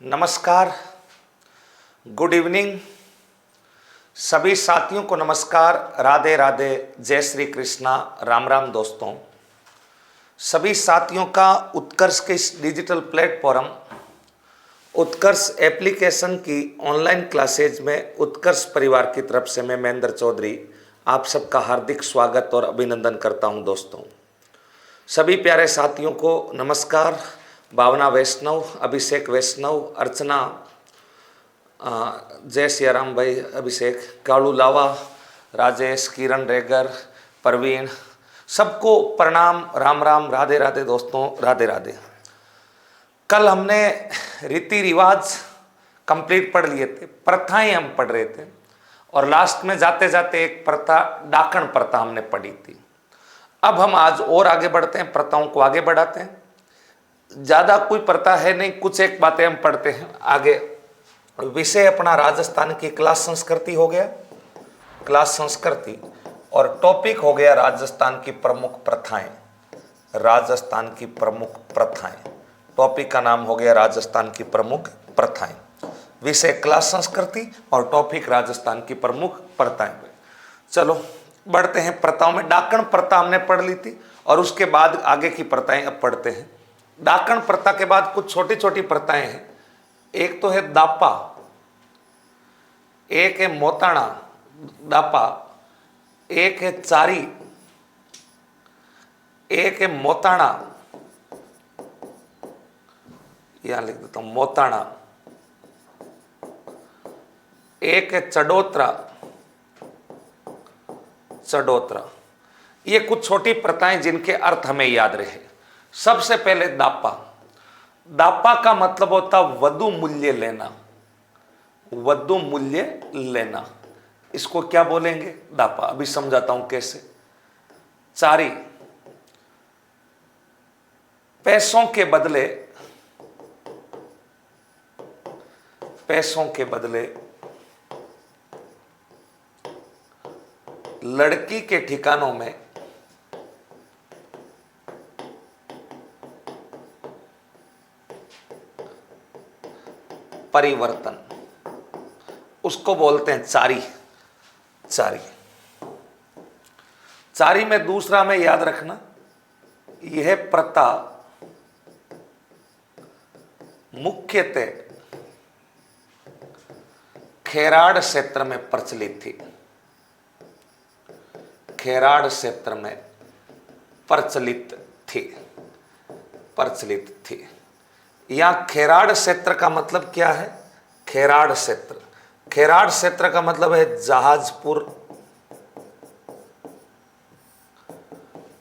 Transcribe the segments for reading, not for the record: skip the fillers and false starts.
नमस्कार, good evening. सभी साथियों को नमस्कार, राधे राधे, जय श्री कृष्णा, राम राम। दोस्तों, सभी साथियों का उत्कर्ष के इस डिजिटल प्लेटफॉर्म उत्कर्ष एप्लीकेशन की ऑनलाइन क्लासेज में उत्कर्ष परिवार की तरफ से मैं महेंद्र चौधरी आप सबका हार्दिक स्वागत और अभिनंदन करता हूं। दोस्तों, सभी प्यारे साथियों को नमस्कार। भावना वैष्णव, अभिषेक वैष्णव, अर्चना, जय सिया राम भाई, अभिषेक, कालू लावा, राजेश, किरण रेगर, प्रवीण, सबको प्रणाम, राम राम, राधे राधे। दोस्तों, राधे राधे। कल हमने रीति रिवाज कंप्लीट पढ़ लिए थे, प्रथाएं हम पढ़ रहे थे, और लास्ट में जाते जाते एक प्रथा, डाकण प्रथा हमने पढ़ी थी। अब हम आज और आगे बढ़ते हैं, प्रथाओं को आगे बढ़ाते हैं। ज़्यादा कोई प्रथा है नहीं, कुछ एक बातें हम पढ़ते हैं आगे। विषय अपना राजस्थान की क्लास संस्कृति हो गया, क्लास संस्कृति, और टॉपिक हो गया राजस्थान की प्रमुख प्रथाएं। राजस्थान की प्रमुख प्रथाएं, टॉपिक का नाम हो गया राजस्थान की प्रमुख प्रथाएं। विषय क्लास संस्कृति और टॉपिक राजस्थान की प्रमुख प्रथाएं। चलो बढ़ते हैं प्रथाओं में। डाकण प्रथा हमने पढ़ ली थी, और उसके बाद आगे की प्रथाएं अब पढ़ते हैं। डाकण प्रथा के बाद कुछ छोटी छोटी प्रथाएं हैं। एक तो है दापा, एक है मोताणा दापा, एक है चारी, एक है मोताणा, यहां लिख देता हूं मोताणा, एक है चडोत्रा, चडोत्रा। ये कुछ छोटी प्रथाएं जिनके अर्थ हमें याद रहे। सबसे पहले दापा। दापा का मतलब होता वधु मूल्य लेना, वधु मूल्य लेना। इसको क्या बोलेंगे? दापा। अभी समझाता हूं कैसे। चारी, पैसों के बदले, पैसों के बदले लड़की के ठिकानों में परिवर्तन, उसको बोलते हैं चारी। चारी, चारी में दूसरा में याद रखना, यह प्रथा मुख्यतः खेराड़ क्षेत्र में प्रचलित थी। खेराड़ क्षेत्र में प्रचलित थी, प्रचलित थी। यहां खेराड़ क्षेत्र का मतलब क्या है? खेराड़ क्षेत्र, खेराड़ क्षेत्र का मतलब है जहाजपुर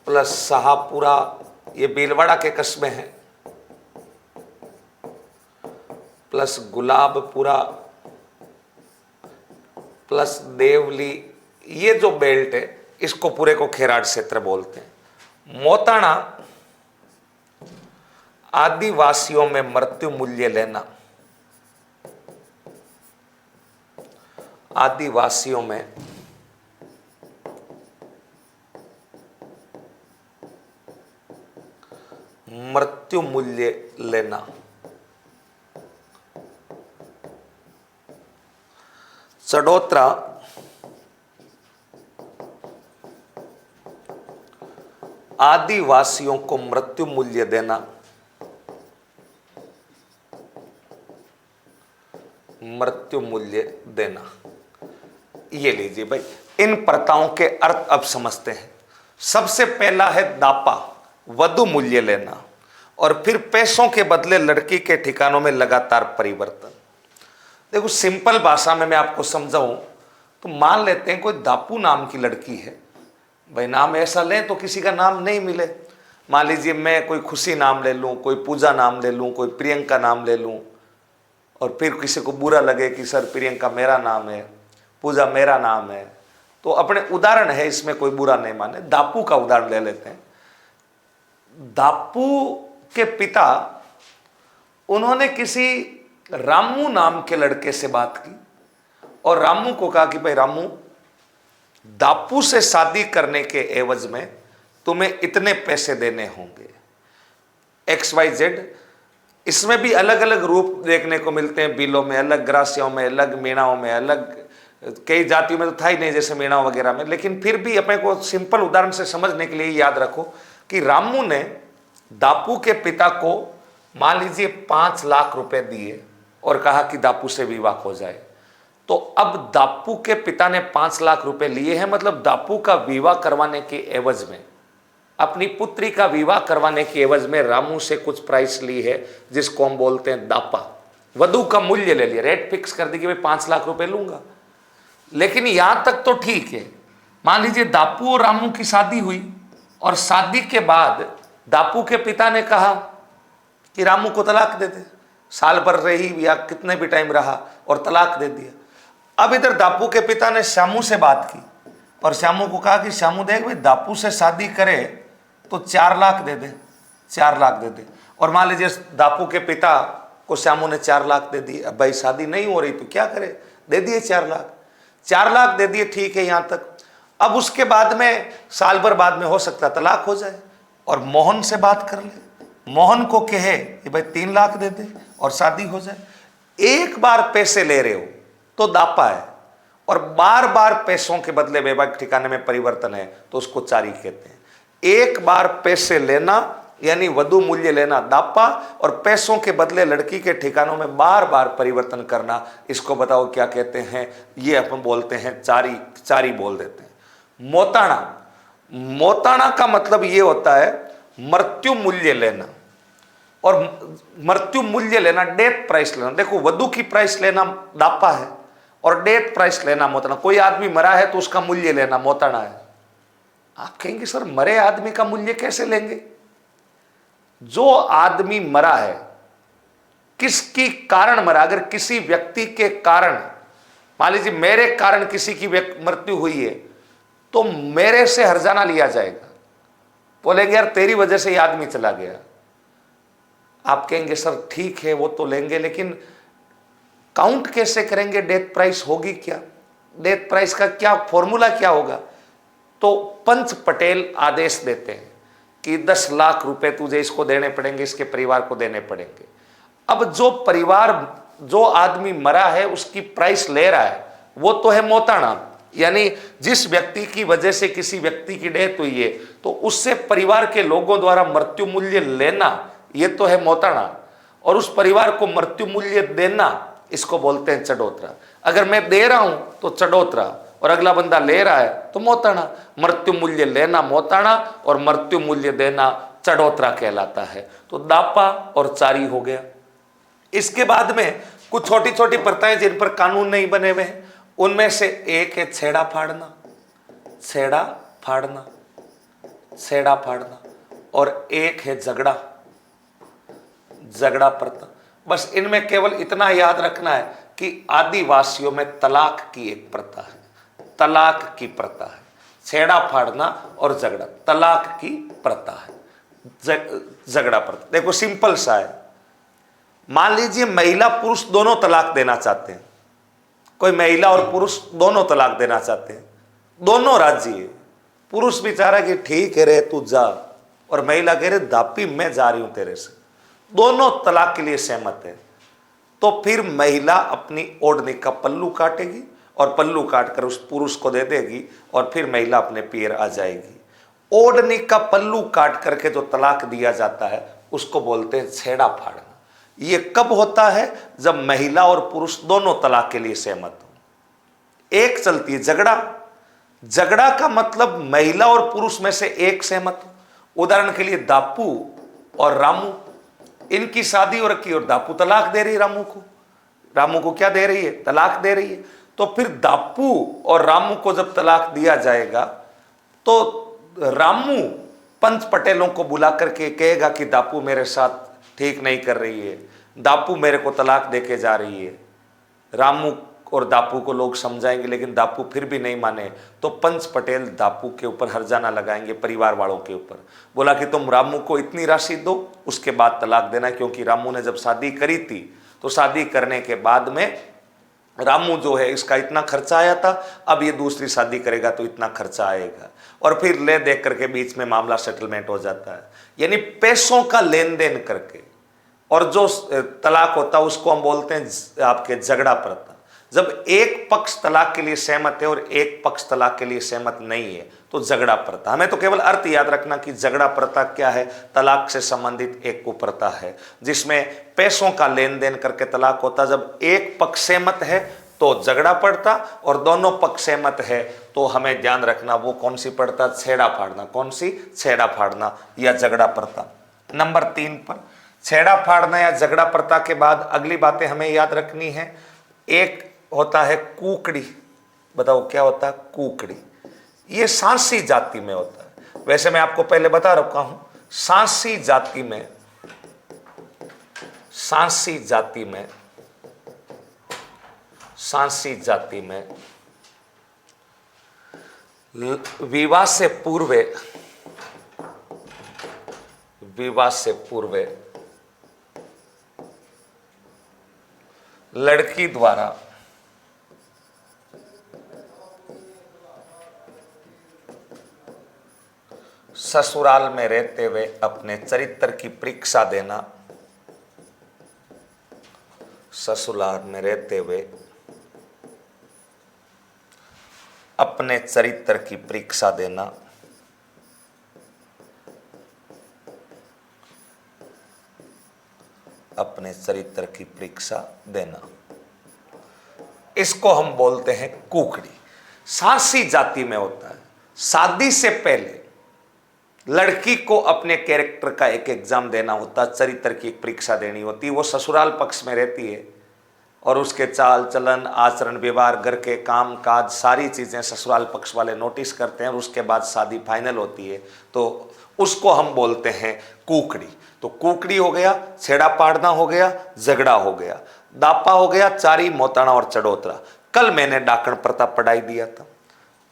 प्लस शाहपुरा, ये भीलवाड़ा के कस्बे हैं, प्लस गुलाबपुरा प्लस देवली, ये जो बेल्ट है इसको पूरे को खेराड़ क्षेत्र बोलते हैं। मोताणा आदिवासियों में मृत्यु मूल्य लेना, आदिवासियों में मृत्यु मूल्य लेना। चडोत्रा आदिवासियों को मृत्यु मूल्य देना, मृत्यु मूल्य देना। ये लीजिए भाई, इन प्रथाओं के अर्थ अब समझते हैं। सबसे पहला है दापा, वधु मूल्य लेना, और फिर पैसों के बदले लड़की के ठिकानों में लगातार परिवर्तन। देखो, सिंपल भाषा में मैं आपको समझाऊं तो मान लेते हैं कोई दापू नाम की लड़की है। भाई नाम ऐसा लें तो किसी का नाम नहीं मिले। मान लीजिए मैं कोई खुशी नाम ले लूं, कोई पूजा नाम ले लूं, कोई प्रियंका नाम ले लूं, और फिर किसी को बुरा लगे कि सर प्रियंका मेरा नाम है, पूजा मेरा नाम है, तो अपने उदाहरण है, इसमें कोई बुरा नहीं माने। दापू का उदाहरण ले लेते हैं। दापू के पिता, उन्होंने किसी रामू नाम के लड़के से बात की और रामू को कहा कि भाई रामू, दापू से शादी करने के एवज में तुम्हें इतने पैसे देने होंगे। XYZ इसमें भी अलग अलग रूप देखने को मिलते हैं, बिलों में अलग, ग्रासियों में अलग, मीणाओं में अलग, कई जातियों में तो था ही नहीं जैसे मीणाओं वगैरह में। लेकिन फिर भी अपने को सिंपल उदाहरण से समझने के लिए याद रखो कि रामू ने दापू के पिता को मान लीजिए 5 लाख रुपए दिए और कहा कि दापू से विवाह हो जाए। तो अब दापू के पिता ने 5 लाख रुपए लिए हैं, मतलब दापू का विवाह करवाने के एवज में, अपनी पुत्री का विवाह करवाने के एवज में रामू से कुछ प्राइस ली है, जिसको हम बोलते हैं दापा। वधु का मूल्य ले लिया, रेट फिक्स कर दी कि मैं 5 लाख रुपए लूंगा। लेकिन यहां तक तो ठीक है। मान लीजिए दापू और रामू की शादी हुई और शादी के बाद दापू के पिता ने कहा कि रामू को तलाक दे दे, साल भर रही या कितने भी टाइम रहा और तलाक दे दिया। अब इधर दापू के पिता ने श्यामू से बात की और श्यामू को कहा कि श्यामू देख भाई, दापू से शादी करे तो 4 लाख दे दे, 4 लाख दे दे। और मान लीजिए दापू के पिता को श्यामू ने 4 लाख दे दिए। अब भाई शादी नहीं हो रही तो क्या करे, दे दिए 4 लाख, 4 लाख दे दिए, ठीक है यहां तक। अब उसके बाद में साल भर बाद में हो सकता तलाक हो जाए और मोहन से बात कर ले, मोहन को कहे कि भाई 3 लाख दे दे और शादी हो जाए। एक बार पैसे ले रहे हो तो दापा है, और बार बार पैसों के बदले वैवाहिक ठिकाने में परिवर्तन है तो उसको चारी कहते हैं। एक बार पैसे लेना यानी वधु मूल्य लेना दापा, और पैसों के बदले लड़की के ठिकानों में बार बार परिवर्तन करना, इसको बताओ क्या कहते हैं? ये अपन बोलते हैं चारी, चारी बोल देते हैं। मोताणा, मोताणा का मतलब ये होता है मृत्यु मूल्य लेना, और मृत्यु मूल्य लेना डेथ प्राइस लेना। देखो वधु की प्राइस लेना दापा है और डेथ प्राइस लेना मोताणा। कोई आदमी मरा है तो उसका मूल्य लेना मोताणा है। आप कहेंगे सर मरे आदमी का मूल्य कैसे लेंगे? जो आदमी मरा है, किसकी कारण मरा, अगर किसी व्यक्ति के कारण, मान लीजिए मेरे कारण किसी की मृत्यु हुई है तो मेरे से हर्जाना लिया जाएगा। बोलेंगे यार तेरी वजह से ये आदमी चला गया। आप कहेंगे सर ठीक है वो तो लेंगे, लेकिन काउंट कैसे करेंगे? डेथ प्राइस होगी क्या? डेथ प्राइस का क्या फॉर्मूला क्या होगा? तो पंच पटेल आदेश देते हैं कि 10 लाख रुपए तुझे इसको देने पड़ेंगे, इसके परिवार को देने पड़ेंगे। अब जो परिवार, जो आदमी मरा है उसकी प्राइस ले रहा है वो तो है मोताणा, यानी जिस व्यक्ति की वजह से किसी व्यक्ति की डेथ हुई है तो उससे परिवार के लोगों द्वारा मृत्यु मूल्य लेना, ये तो है मोताणा। और उस परिवार को मृत्यु मूल्य देना, इसको बोलते हैं चडोतरा। अगर मैं दे रहा हूं तो चडोतरा और अगला बंदा ले रहा है तो मोताणा। मृत्यु मूल्य लेना मोताणा और मृत्यु मूल्य देना चडोतरा कहलाता है। तो दापा और चारी हो गया। इसके बाद में कुछ छोटी छोटी प्रथाएं जिन पर कानून नहीं बने हुए हैं, उनमें से एक है छेड़ा फाड़ना, छेड़ा फाड़ना, छेड़ा फाड़ना, और एक है झगड़ा, झगड़ा प्रथा। बस इनमें केवल इतना याद रखना है कि आदिवासियों में तलाक की एक प्रथा है, तलाक की प्रथा है। छेड़ा फाड़ना और झगड़ा तलाक की प्रथा है, झगड़ा प्रथा। देखो सिंपल सा है। मान लीजिए महिला पुरुष दोनों तलाक देना चाहते हैं, कोई महिला और पुरुष दोनों तलाक देना चाहते हैं, दोनों राजी है। पुरुष भी चाह रहा है कि ठीक है रे तू जा, और महिला कह रही दापी मैं जा रही हूं तेरे से, दोनों तलाक के लिए सहमत है। तो फिर महिला अपनी ओढ़नी का पल्लू काटेगी और पल्लू काटकर उस पुरुष को दे देगी और फिर महिला अपने पैर आ जाएगी। ओढ़नी का पल्लू काट करके जो तलाक दिया जाता है उसको बोलते हैं छेड़ा फाड़ना। ये कब होता है? जब महिला और पुरुष दोनों तलाक के लिए सहमत हो। एक चलती है झगड़ा, झगड़ा का मतलब महिला और पुरुष में से एक सहमत हो। उदाहरण के लिए दापू और रामू, इनकी शादी हो रखी और दापू तलाक दे रही है रामू को। रामू को क्या दे रही है? तलाक दे रही है। तो फिर दापू और रामू को जब तलाक दिया जाएगा तो रामू पंच पटेलों को बुला करके कहेगा कि दापू मेरे साथ ठीक नहीं कर रही है, दापू मेरे को तलाक देके जा रही है। रामू और दापू को लोग समझाएंगे, लेकिन दापू फिर भी नहीं माने तो पंच पटेल दापू के ऊपर हर्जाना लगाएंगे, परिवार वालों के ऊपर। बोला कि तुम रामू को इतनी राशि दो, उसके बाद तलाक देना, क्योंकि रामू ने जब शादी करी थी तो शादी करने के बाद में रामू जो है इसका इतना खर्चा आया था, अब ये दूसरी शादी करेगा तो इतना खर्चा आएगा, और फिर ले देख करके बीच में मामला सेटलमेंट हो जाता है। यानी पैसों का लेन देन करके और जो तलाक होता है उसको हम बोलते हैं आपके झगड़ा प्रथा। जब एक पक्ष तलाक के लिए सहमत है और एक पक्ष तलाक के लिए सहमत नहीं है तो झगड़ा प्रथा। हमें तो केवल अर्थ याद रखना कि झगड़ा प्रथा क्या है। तलाक से संबंधित एक कुप्रथा है जिसमें पैसों का लेन देन करके तलाक होता। जब एक पक्ष सहमत है तो झगड़ा पड़ता और दोनों पक्ष सहमत है तो हमें ध्यान रखना वो कौन सी पड़ता, छेड़ा फाड़ना। कौन सी? छेड़ा फाड़ना या झगड़ा प्रथा। नंबर 3 पर छेड़ा फाड़ना या झगड़ा प्रथा के बाद अगली बातें हमें याद रखनी है। एक होता है कुकड़ी। बताओ क्या होता है? कुकड़ी। ये सांसी जाति में होता है। वैसे मैं आपको पहले बता रखा हूं, सांसी जाति में सांसी जाति में विवाह से पूर्व लड़की द्वारा ससुराल में रहते हुए अपने चरित्र की परीक्षा देना। ससुराल में रहते हुए अपने चरित्र की परीक्षा देना। अपने चरित्र की परीक्षा देना, इसको हम बोलते हैं कुकड़ी। सांसी जाति में होता है। शादी से पहले लड़की को अपने कैरेक्टर का एक एग्जाम देना होता, चरित्र की एक परीक्षा देनी होती। वो ससुराल पक्ष में रहती है और उसके चाल चलन, आचरण, व्यवहार, घर के काम काज, सारी चीजें ससुराल पक्ष वाले नोटिस करते हैं और उसके बाद शादी फाइनल होती है तो उसको हम बोलते हैं कुकड़ी। तो कुकड़ी हो गया, छेड़ा पाड़ना हो गया, झगड़ा हो गया, दापा हो गया, चारी, मोताना और चढ़ोतरा। कल मैंने डाकण प्रथा पढ़ाई दिया था।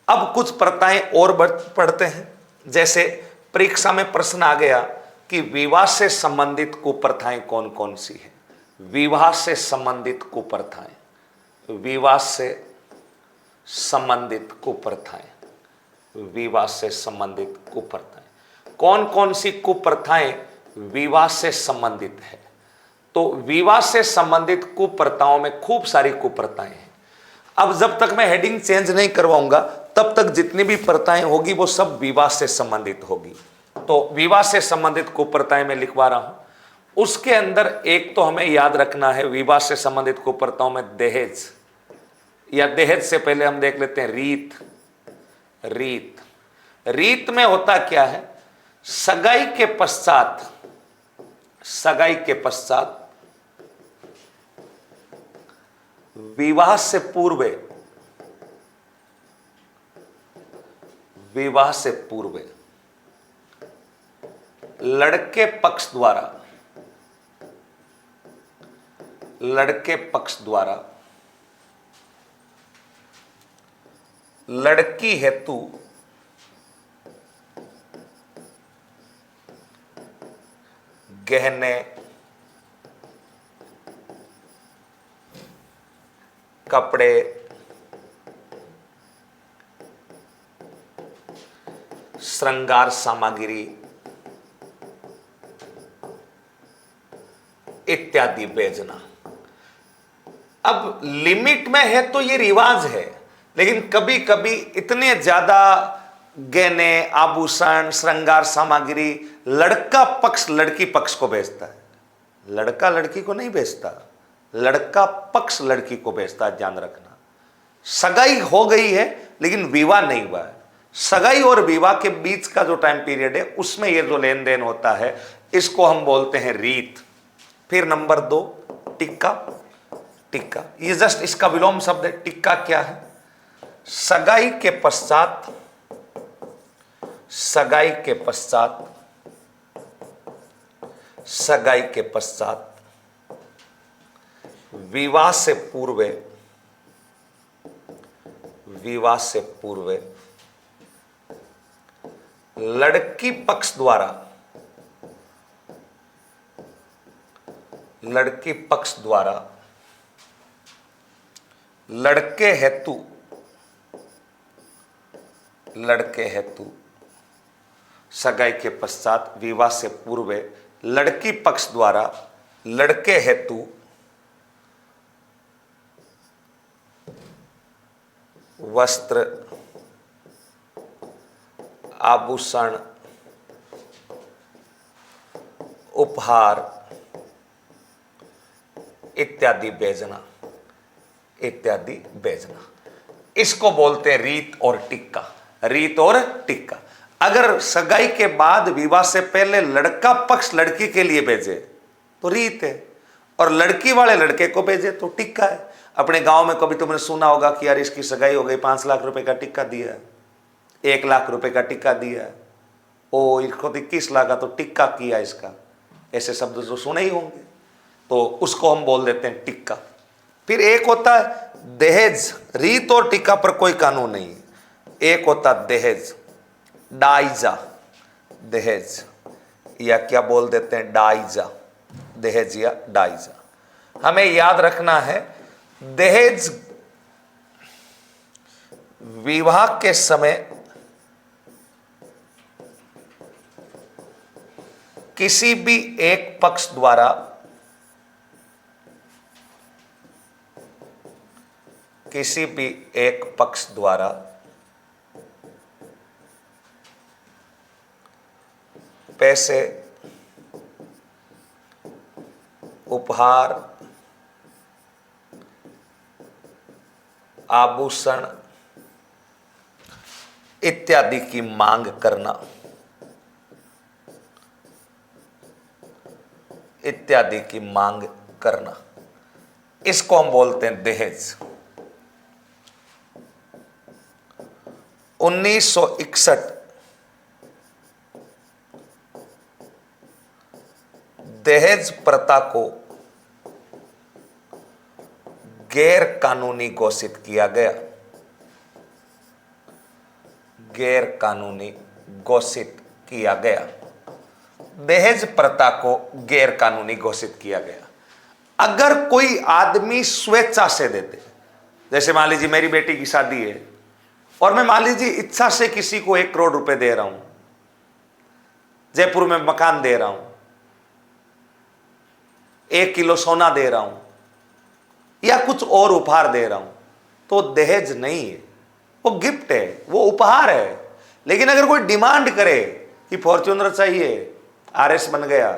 अब कुछ प्रथाएं और पढ़ते हैं। जैसे परीक्षा में प्रश्न आ गया कि विवाह से संबंधित कुप्रथाएं कौन कौन सी है। विवाह से संबंधित कुप्रथाएं, विवाह से संबंधित कुप्रथाएं, विवाह से संबंधित कुप्रथाएं। कौन कौन सी कुप्रथाएं विवाह से संबंधित है? तो विवाह से संबंधित कुप्रथाओं में खूब सारी कुप्रथाएं हैं। अब जब तक मैं हेडिंग चेंज नहीं करवाऊंगा तब तक जितनी भी प्रथाएं होगी वो सब विवाह से संबंधित होगी। तो विवाह से संबंधित कुप्रथाएं मैं लिखवा रहा हूं। उसके अंदर एक तो हमें याद रखना है, विवाह से संबंधित कुप्रथाओं में दहेज, या दहेज से पहले हम देख लेते हैं रीत। रीत में होता क्या है? सगाई के पश्चात विवाह से पूर्व लड़के पक्ष द्वारा लड़की हेतु गहने, कपड़े, श्रृंगार सामग्री इत्यादि भेजना। अब लिमिट में है तो ये रिवाज है, लेकिन कभी कभी इतने ज्यादा गहने, आभूषण, श्रृंगार सामग्री लड़का पक्ष लड़की पक्ष को भेजता है। लड़का लड़की को नहीं भेजता, लड़का पक्ष लड़की को भेजता है। ध्यान रखना, सगाई हो गई है लेकिन विवाह नहीं हुआ है। सगाई और विवाह के बीच का जो टाइम पीरियड है उसमें ये जो लेन देन होता है इसको हम बोलते हैं रीत। फिर नंबर 2 टिक्का। ये जस्ट इसका विलोम शब्द है। टिक्का क्या है? सगाई के पश्चात विवाह से पूर्व लड़की पक्ष द्वारा लड़के हेतु सगाई के पश्चात विवाह से पूर्व लड़की पक्ष द्वारा लड़के हेतु वस्त्र, आभूषण, उपहार इत्यादि भेजना, इत्यादि भेजना। इसको बोलते हैं रीत और टिक्का। रीत और टिक्का। अगर सगाई के बाद विवाह से पहले लड़का पक्ष लड़की के लिए भेजे तो रीत है, और लड़की वाले लड़के को भेजे तो टिक्का है। अपने गांव में कभी तुमने सुना होगा कि यार इसकी सगाई हो गई, 5 लाख रुपए का टिक्का दिया, 1 लाख रुपए का टिक्का दिया, ओ इसको 21 लाख का तो टिक्का किया इसका। ऐसे शब्द जो सुने ही होंगे, तो उसको हम बोल देते हैं टिक्का। फिर एक होता है दहेज। रीत और टिक्का पर कोई कानून नहीं। एक होता दहेज, डाइजा, दहेज, या क्या बोल देते हैं डाइजा, दहेज या डाइजा। हमें याद रखना है दहेज विवाह के समय किसी भी एक पक्ष द्वारा पैसे, उपहार, आभूषण इत्यादि की मांग करना, इत्यादि की मांग करना, इसको हम बोलते हैं दहेज। 1961 दहेज प्रथा को गैर कानूनी घोषित किया गया। गैर कानूनी घोषित किया गया। दहेज प्रथा को गैर कानूनी घोषित किया गया। अगर कोई आदमी स्वेच्छा से देते, जैसे मान लीजिए मेरी बेटी की शादी है और मैं मान लीजिए इच्छा से किसी को 1 करोड़ रुपए दे रहा हूं, जयपुर में मकान दे रहा हूं, 1 किलो सोना दे रहा हूं, या कुछ और उपहार दे रहा हूं, तो दहेज नहीं है, वो गिफ्ट है, वो उपहार है। लेकिन अगर कोई डिमांड करे कि फॉर्च्यूनर चाहिए, आरएस बन गया,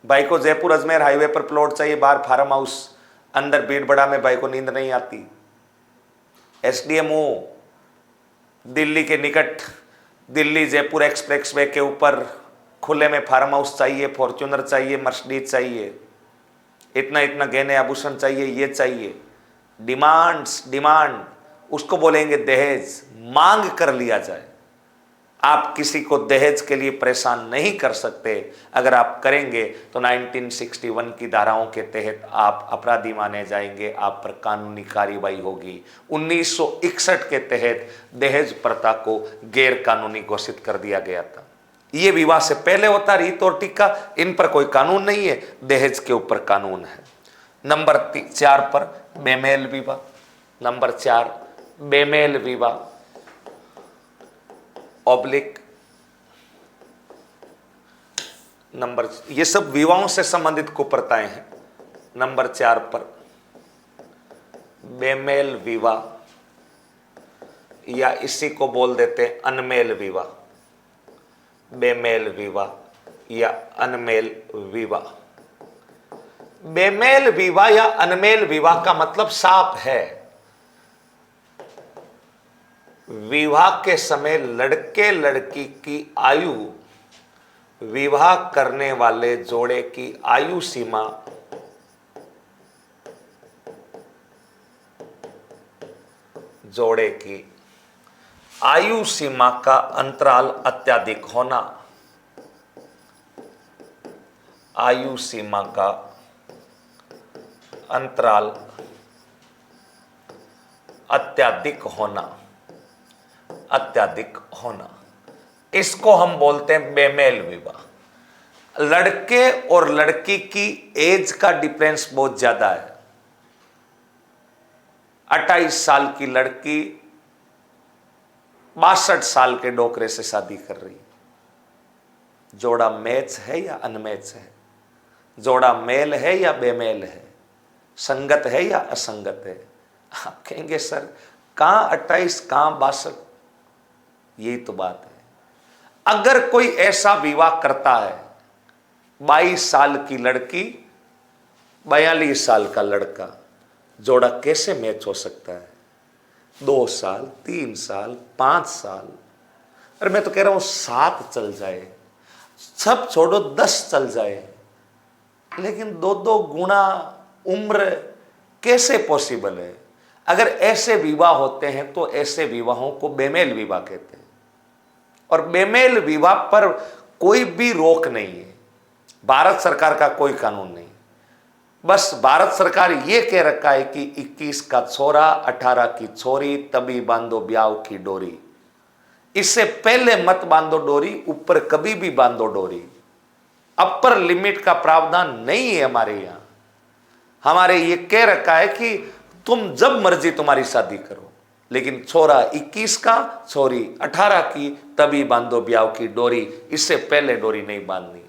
भाई को जयपुर अजमेर हाईवे पर प्लॉट चाहिए, बाहर फार्म हाउस, अंदर भीड़बड़ा में भाई को नींद नहीं आती, एसडीएमओ दिल्ली के निकट, दिल्ली जयपुर एक्सप्रेसवे के ऊपर खुले में फार्म हाउस चाहिए, फॉर्च्यूनर चाहिए, मर्सिडीज चाहिए, इतना इतना गहने आभूषण चाहिए, ये चाहिए, डिमांड, उसको बोलेंगे दहेज। मांग कर लिया जाए। आप किसी को दहेज के लिए परेशान नहीं कर सकते। अगर आप करेंगे तो 1961 की धाराओं के तहत आप अपराधी माने जाएंगे, आप पर कानूनी कार्रवाई होगी। 1961 के तहत दहेज प्रथा को गैर कानूनी घोषित कर दिया गया था। ये विवाह से पहले होता रीत और टिक्का, इन पर कोई कानून नहीं है, दहेज के ऊपर कानून है। नंबर 4 पर बेमेल विवाह। नंबर 4 बेमेल विवाह ऑब्लिक नंबर, ये सब विवाहों से संबंधित कुप्रथाएं हैं। नंबर 4 पर बेमेल विवाह, या इसी को बोल देते हैं अनमेल विवाह। बेमेल विवाह या अनमेल विवाह। बेमेल विवाह या अनमेल विवाह का मतलब साफ है, विवाह के समय लड़के लड़की की आयु, विवाह करने वाले जोड़े की आयु सीमा जोड़े की आयु सीमा का अंतराल अत्यधिक होना। आयु सीमा का अंतराल अत्यधिक होना, अत्यधिक होना, इसको हम बोलते हैं बेमेल विवाह। लड़के और लड़की की एज का डिफरेंस बहुत ज्यादा है। 28 साल की लड़की 62 साल के डोकरे से शादी कर रही है। जोड़ा मैच है या अनमैच है? जोड़ा मेल है या बेमेल है, संगत है या असंगत है। आप कहेंगे सर कहां 28 कहां 62, यही तो बात है। अगर कोई ऐसा विवाह करता है, 22 साल की लड़की 42 साल का लड़का, जोड़ा कैसे मैच हो सकता है? 2 साल, 3 साल, 5 साल, अरे मैं तो कह रहा हूं 7 चल जाए, सब छोड़ो 10 चल जाए, लेकिन 2-2 गुना उम्र कैसे पॉसिबल है? अगर ऐसे विवाह होते हैं तो ऐसे विवाहों को बेमेल विवाह कहते हैं। और बेमेल विवाह पर कोई भी रोक नहीं है, भारत सरकार का कोई कानून नहीं। बस भारत सरकार ये कह रखा है कि 21 का छोरा 18 की छोरी तभी बांधो ब्याह की डोरी। इससे पहले मत बांधो डोरी, ऊपर कभी भी बांधो डोरी। अपर लिमिट का प्रावधान नहीं है हमारे यहां। हमारे ये कह रखा है कि तुम जब मर्जी तुम्हारी शादी करो, लेकिन छोरा 21 का, छोरी 18 की, तभी बांधो ब्याह की डोरी, इससे पहले डोरी नहीं बांधनी।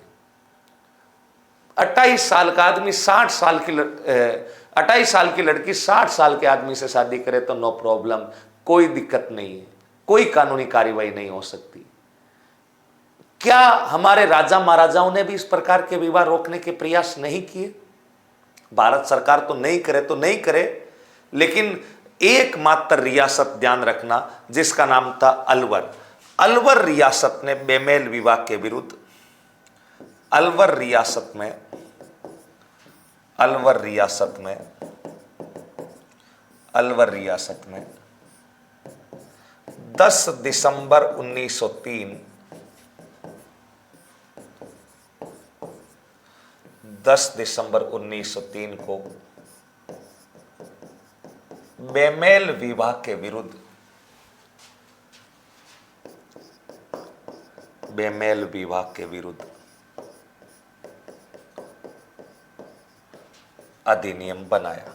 28 साल का आदमी 28 साल की लड़की 60 साल के आदमी से शादी करे तो नो प्रॉब्लम, कोई दिक्कत नहीं है, कोई कानूनी कार्रवाई नहीं हो सकती। क्या हमारे राजा महाराजाओं ने भी इस प्रकार के विवाह रोकने के प्रयास नहीं किए? भारत सरकार तो नहीं करे तो नहीं करे, लेकिन एकमात्र रियासत ध्यान रखना जिसका नाम था अलवर, अलवर रियासत ने बेमेल विवाह के विरुद्ध, अलवर रियासत में 10 दिसंबर 1903 10 दिसंबर 1903 को बेमेल विवाह के विरुद्ध अधिनियम बनाया।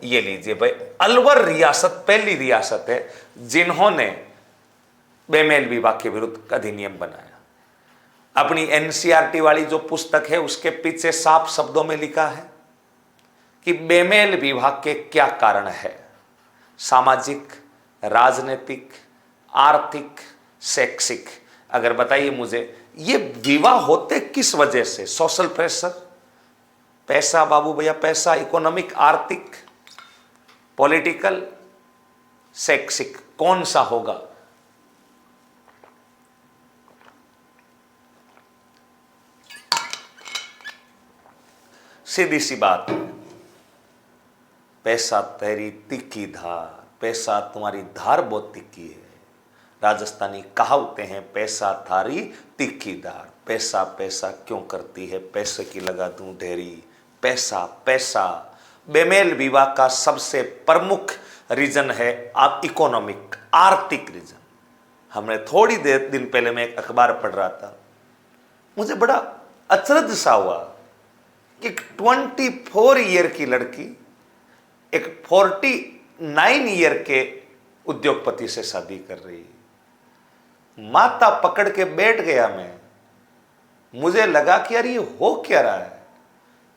ये लीजिए भाई, अलवर रियासत पहली रियासत है जिन्होंने बेमेल विवाह के विरुद्ध अधिनियम बनाया। अपनी एनसीईआरटी वाली जो पुस्तक है उसके पीछे साफ शब्दों में लिखा है कि बेमेल विवाह के क्या कारण है, सामाजिक, राजनीतिक, आर्थिक, शैक्षिक। अगर बताइए मुझे, ये विवाह होते किस वजह से? सोशल प्रेशर, पैसा बाबू भैया, पैसा, इकोनॉमिक, आर्थिक, पॉलिटिकल, शैक्षिक, कौन सा होगा? सीधी सी बात है, पैसा तेरी तीखी धार, पैसा तुम्हारी धार बहुत तीखी है। राजस्थानी कहावतें हैं, पैसा थारी तीखी धार, पैसा पैसा क्यों करती है, पैसे की लगा दूं ढेरी, पैसा पैसा। बेमेल विवाह का सबसे प्रमुख रीजन है आप इकोनॉमिक, आर्थिक रीजन। हमने थोड़ी देर दिन पहले मैं एक अखबार पढ़ रहा था, मुझे बड़ा अचरज सा हुआ कि 24 ईयर की लड़की एक 49 ईयर के उद्योगपति से शादी कर रही है। माथा पकड़ के बैठ गया मैं, मुझे लगा कि यार ये हो क्या रहा है।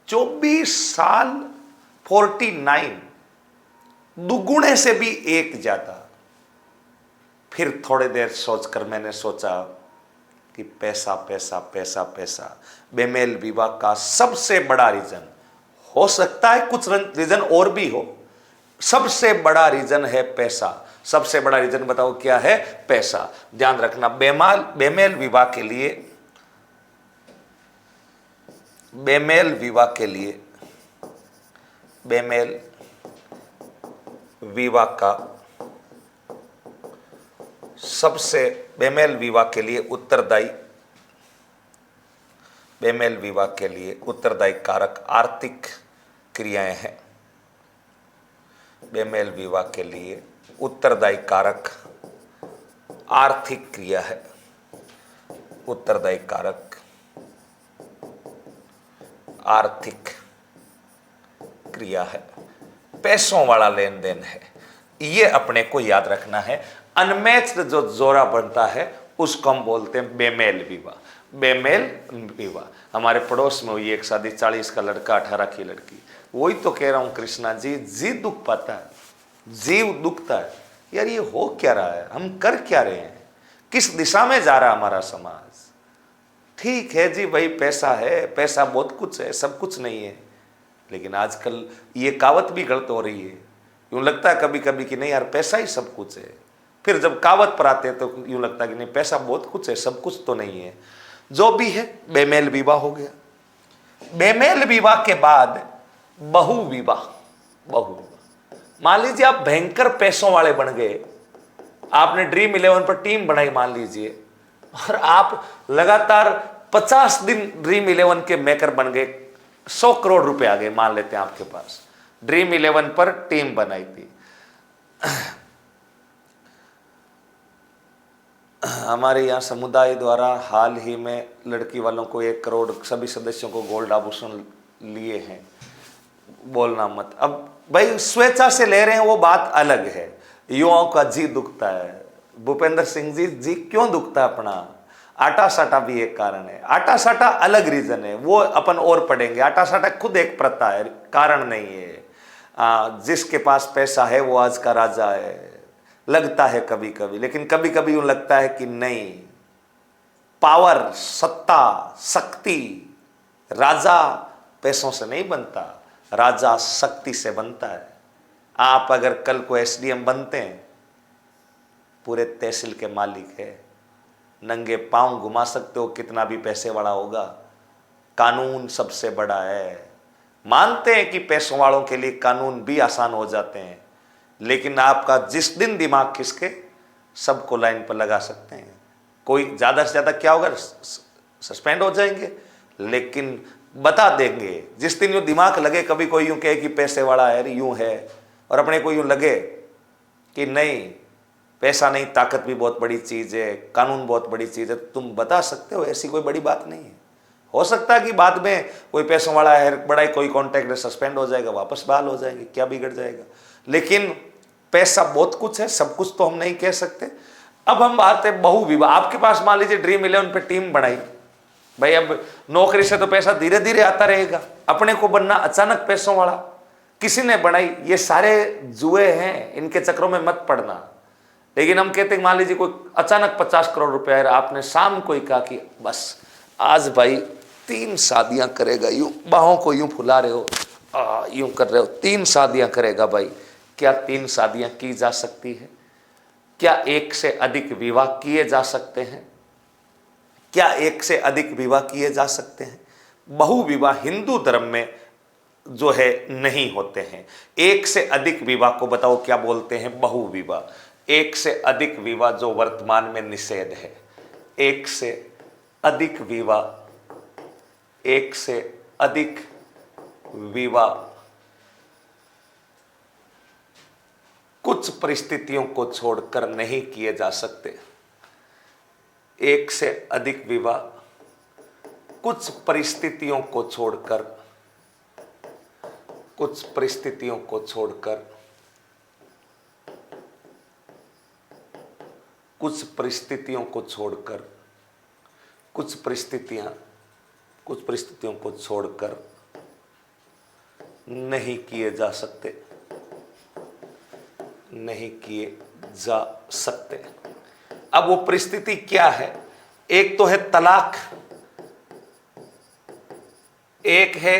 24 साल 49, दुगुने से भी एक ज्यादा। फिर थोड़ी देर सोचकर मैंने सोचा कि पैसा पैसा पैसा पैसा बेमेल विवाह का सबसे बड़ा रीजन हो सकता है, कुछ रीजन और भी हो, सबसे बड़ा रीजन है पैसा। सबसे बड़ा रीजन बताओ क्या है? पैसा। ध्यान रखना, बेमेल विवाह के लिए बेमेल विवाह के लिए उत्तरदायी कारक आर्थिक क्रियाएं हैं। बेमेल विवाह के लिए उत्तरदायी कारक आर्थिक क्रिया है, उत्तरदायी कारक आर्थिक क्रिया है, पैसों वाला लेन देन है। ये अपने को याद रखना है। अनमैच्ड जो जोड़ा बनता है उसको हम बोलते हैं बेमेल विवाह। बेमेल विवाह। हमारे पड़ोस में हुई एक शादी, 40 का लड़का 18 की लड़की। वही तो कह रहा हूं कृष्णा जी, जी दुख पाता है, जीव दुखता है यार, ये हो क्या रहा है, हम कर क्या रहे हैं, किस दिशा में जा रहा हमारा समाज। ठीक है जी भाई, पैसा है, पैसा बहुत कुछ है, सब कुछ नहीं है, लेकिन आजकल ये कहावत भी गलत हो रही है। यूं लगता है कभी कभी कि नहीं यार पैसा ही सब कुछ है, फिर जब कहावत पर आते हैं तो यूं लगता है कि नहीं पैसा बहुत कुछ है, सब कुछ तो नहीं है। जो भी है, बेमेल विवाह हो गया। बेमेल विवाह के बाद बहु विवाह। बहु विवाह, मान लीजिए आप भयंकर पैसों वाले बन गए, आपने ड्रीम 11 पर टीम बनाई मान लीजिए, और आप लगातार 50 दिन ड्रीम 11 के मेकर बन गए, 100 करोड़ रुपए आ गए मान लेते हैं आपके पास, ड्रीम 11 पर टीम बनाई थी। हमारे यहाँ समुदाय द्वारा हाल ही में लड़की वालों को 1 करोड़, सभी सदस्यों को गोल्ड आभूषण लिए हैं। बोलना मत, अब भाई स्वेच्छा से ले रहे हैं वो बात अलग है, युवाओं का जी दुखता है। भूपेंद्र सिंह जी क्यों दुखता है अपना? आटा साटा भी एक कारण है, आटा साटा अलग रीजन है, वो अपन और पढ़ेंगे। आटा साटा खुद एक प्रथा है, कारण नहीं है। जिसके पास पैसा है वो आज का राजा है, लगता है कभी कभी, लेकिन कभी कभी यूं लगता है कि नहीं, पावर, सत्ता, शक्ति, राजा पैसों से नहीं बनता, राजा शक्ति से बनता है। आप अगर कल को एसडीएम बनते हैं, पूरे तहसील के मालिक है, नंगे पांव घुमा सकते हो, कितना भी पैसे वाला होगा, कानून सबसे बड़ा है। मानते हैं कि पैसों वालों के लिए कानून भी आसान हो जाते हैं, लेकिन आपका जिस दिन दिमाग खिसके सबको लाइन पर लगा सकते हैं। कोई ज़्यादा से ज़्यादा क्या होगा, सस्पेंड हो जाएंगे, लेकिन बता देंगे जिस दिन यूँ दिमाग लगे, कभी कोई यूँ कहे कि पैसे वाला है, यूँ है, और अपने को यूँ लगे कि नहीं पैसा नहीं, ताकत भी बहुत बड़ी चीज़ है, कानून बहुत बड़ी चीज़ है, तुम बता सकते हो, ऐसी कोई बड़ी बात नहीं है। हो सकता है कि बाद में कोई पैसों वाला है, बड़ा ही कोई कॉन्ट्रैक्ट सस्पेंड हो जाएगा, वापस बहाल हो जाएंगे, क्या बिगड़ जाएगा। लेकिन पैसा बहुत कुछ है, सब कुछ तो हम नहीं कह सकते। अब हम बात है बहु विवाह। आपके पास मान लीजिए ड्रीम 11 पे टीम बनाई भाई, अब नौकरी से तो पैसा धीरे धीरे आता रहेगा, अपने को बनना अचानक पैसों वाला किसी ने बनाई। ये सारे जुए हैं, इनके चक्रों में मत पड़ना। लेकिन हम कहते हैं मान लीजिए कोई अचानक 50 करोड़ रुपया है, आपने शाम को ही कहा कि बस आज भाई 3 शादियां करेगा, यूं बाहों को यूं फुला रहे हो, यूं कर रहे हो, 3 शादियां करेगा भाई। क्या 3 शादियां की जा सकती है? क्या 1 से अधिक विवाह किए जा सकते हैं? क्या 1 से अधिक विवाह किए जा सकते हैं? बहु विवाह हिंदू धर्म में जो है नहीं होते हैं। 1 से अधिक विवाह को बताओ क्या बोलते हैं? बहु विवाह। 1 से अधिक विवाह जो वर्तमान में निषेध है, 1 से अधिक विवाह, 1 से अधिक विवाह कुछ परिस्थितियों को छोड़कर नहीं किए जा सकते। 1 से अधिक विवाह कुछ परिस्थितियों को छोड़कर, कुछ परिस्थितियों को छोड़कर, कुछ परिस्थितियों को छोड़कर, कुछ परिस्थितियों को छोड़कर नहीं किए जा सकते, नहीं किए जा सकते। अब वो परिस्थिति क्या है? एक तो है तलाक, एक है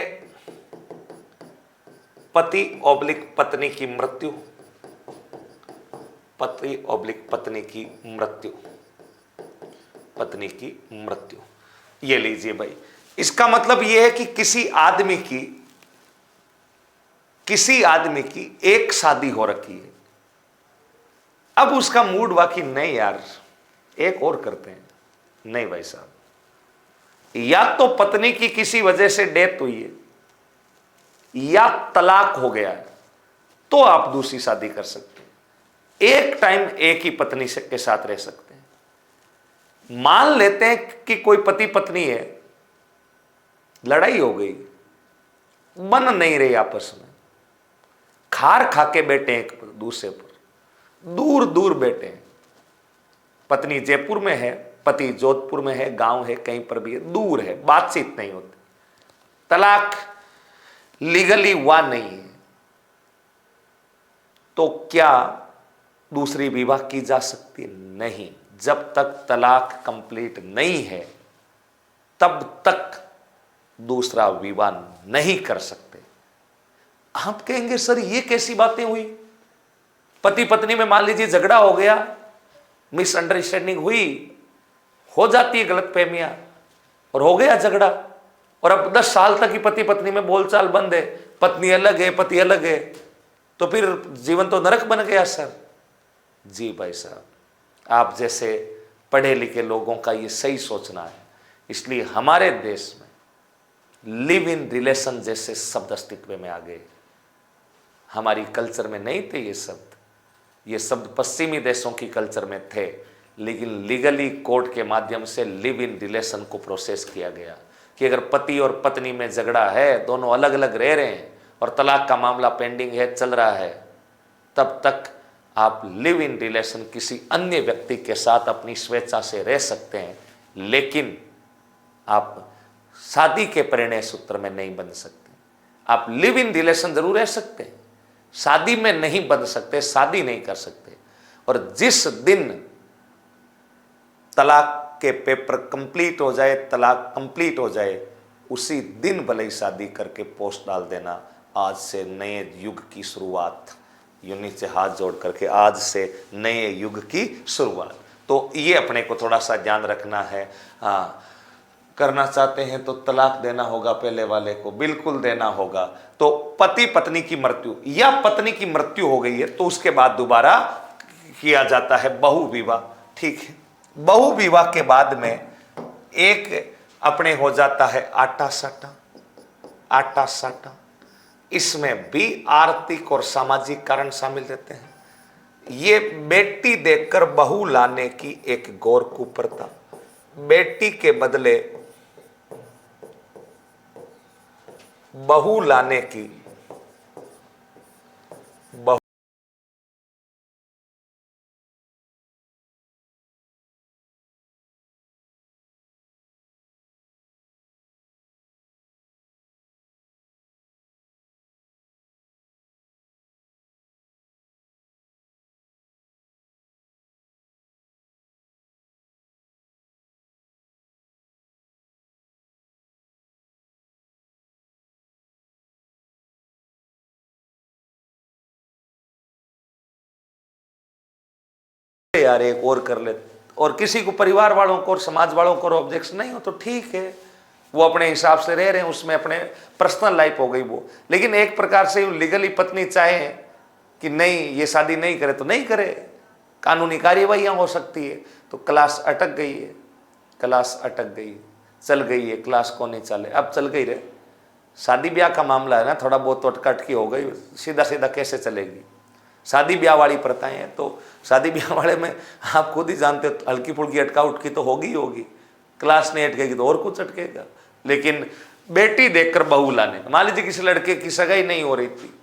पति ऑब्लिक पत्नी की मृत्यु, पति ऑब्लिक पत्नी की मृत्यु, पत्नी की मृत्यु। ये लीजिए भाई, इसका मतलब यह है कि किसी आदमी की एक शादी हो रखी है, अब उसका मूड वाकई नहीं यार एक और करते हैं, नहीं भाई साहब, या तो पत्नी की किसी वजह से डेथ हुई है या तलाक हो गया है, तो आप दूसरी शादी कर सकते हैं। एक टाइम एक ही पत्नी से के साथ रह सकते हैं। मान लेते हैं कि कोई पति पत्नी है, लड़ाई हो गई, बन नहीं रही आपस में, खार खा के बैठे एक दूसरे पर, दूर दूर बैठे हैं, पत्नी जयपुर में है, पति जोधपुर में है, गांव है, कहीं पर भी है, दूर है, बातचीत नहीं होती, तलाक लीगली हुआ नहीं है, तो क्या दूसरी विवाह की जा सकती है? नहीं। जब तक तलाक कंप्लीट नहीं है तब तक दूसरा विवाह नहीं कर सकते। आप कहेंगे सर ये कैसी बातें हुई? पति पत्नी में मान लीजिए झगड़ा हो गया, मिसअंडरस्टैंडिंग हुई, हो जाती है गलतफहमियां और हो गया झगड़ा, और अब 10 साल तक ही पति पत्नी में बोलचाल बंद है, पत्नी अलग है, पति अलग है, तो फिर जीवन तो नरक बन गया सर। जी भाई साहब, आप जैसे पढ़े लिखे लोगों का ये सही सोचना है। इसलिए हमारे देश में लिव इन रिलेशन जैसे शब्द अस्तित्व में आ गए। हमारी कल्चर में नहीं थे ये शब्द पश्चिमी देशों की कल्चर में थे, लेकिन लीगली कोर्ट के माध्यम से लिव इन रिलेशन को प्रोसेस किया गया कि अगर पति और पत्नी में झगड़ा है, दोनों अलग अलग रह रहे हैं और तलाक का मामला पेंडिंग है, चल रहा है, तब तक आप लिव इन रिलेशन किसी अन्य व्यक्ति के साथ अपनी स्वेच्छा से रह सकते हैं, लेकिन आप शादी के परिणय सूत्र में नहीं बंध सकते। आप लिव इन रिलेशन जरूर रह सकते हैं, शादी में नहीं बंध सकते, शादी नहीं कर सकते। और जिस दिन तलाक के पेपर कंप्लीट हो जाए, तलाक कंप्लीट हो जाए, उसी दिन भले ही शादी करके पोस्ट डाल देना, आज से नए युग की शुरुआत। यूं नीचे हाथ जोड़ करके आज से नए युग की शुरुआत। तो ये अपने को थोड़ा सा ध्यान रखना है। करना चाहते हैं तो तलाक देना होगा, पहले वाले को बिल्कुल देना होगा। तो पति पत्नी की मृत्यु या पत्नी की मृत्यु हो गई है तो उसके बाद दोबारा किया जाता है बहु विवाह। ठीक है, बहु विवाह के बाद में एक अपने हो जाता है आटा साटा। आटा साटा, इसमें भी आर्थिक और सामाजिक कारण शामिल रहते हैं। ये बेटी देकर बहू लाने की एक गौर कुप्रथा। बेटी के बदले बहू लाने की यार एक और कर ले, और किसी को परिवार वालों को और समाज वालों को ऑब्जेक्शन नहीं हो तो ठीक है, वो अपने हिसाब से रह रहे हैं, उसमें अपने पर्सनल लाइफ हो गई वो। लेकिन एक प्रकार से लीगली पत्नी चाहे कि नहीं ये शादी नहीं करे तो नहीं करे, कानूनी कार्यवाही हो सकती है। तो क्लास अटक गई है, क्लास अटक गई, चल गई है, क्लास को नहीं चले, अब चल गई रे। शादी ब्याह का मामला है ना, थोड़ा बहुत तो अटकी हो गई, सीधा सीधा कैसे चलेगी? शादी ब्याह वाली प्रथाएं हैं, तो शादी ब्याह वाले में आप खुद ही जानते हो हल्की फुल्की अटका उटकी तो होगी होगी, क्लास नहीं अटकेगी तो और कुछ अटकेगा। लेकिन बेटी देखकर बहू लाने, मान लीजिए किसी लड़के की सगाई नहीं हो रही थी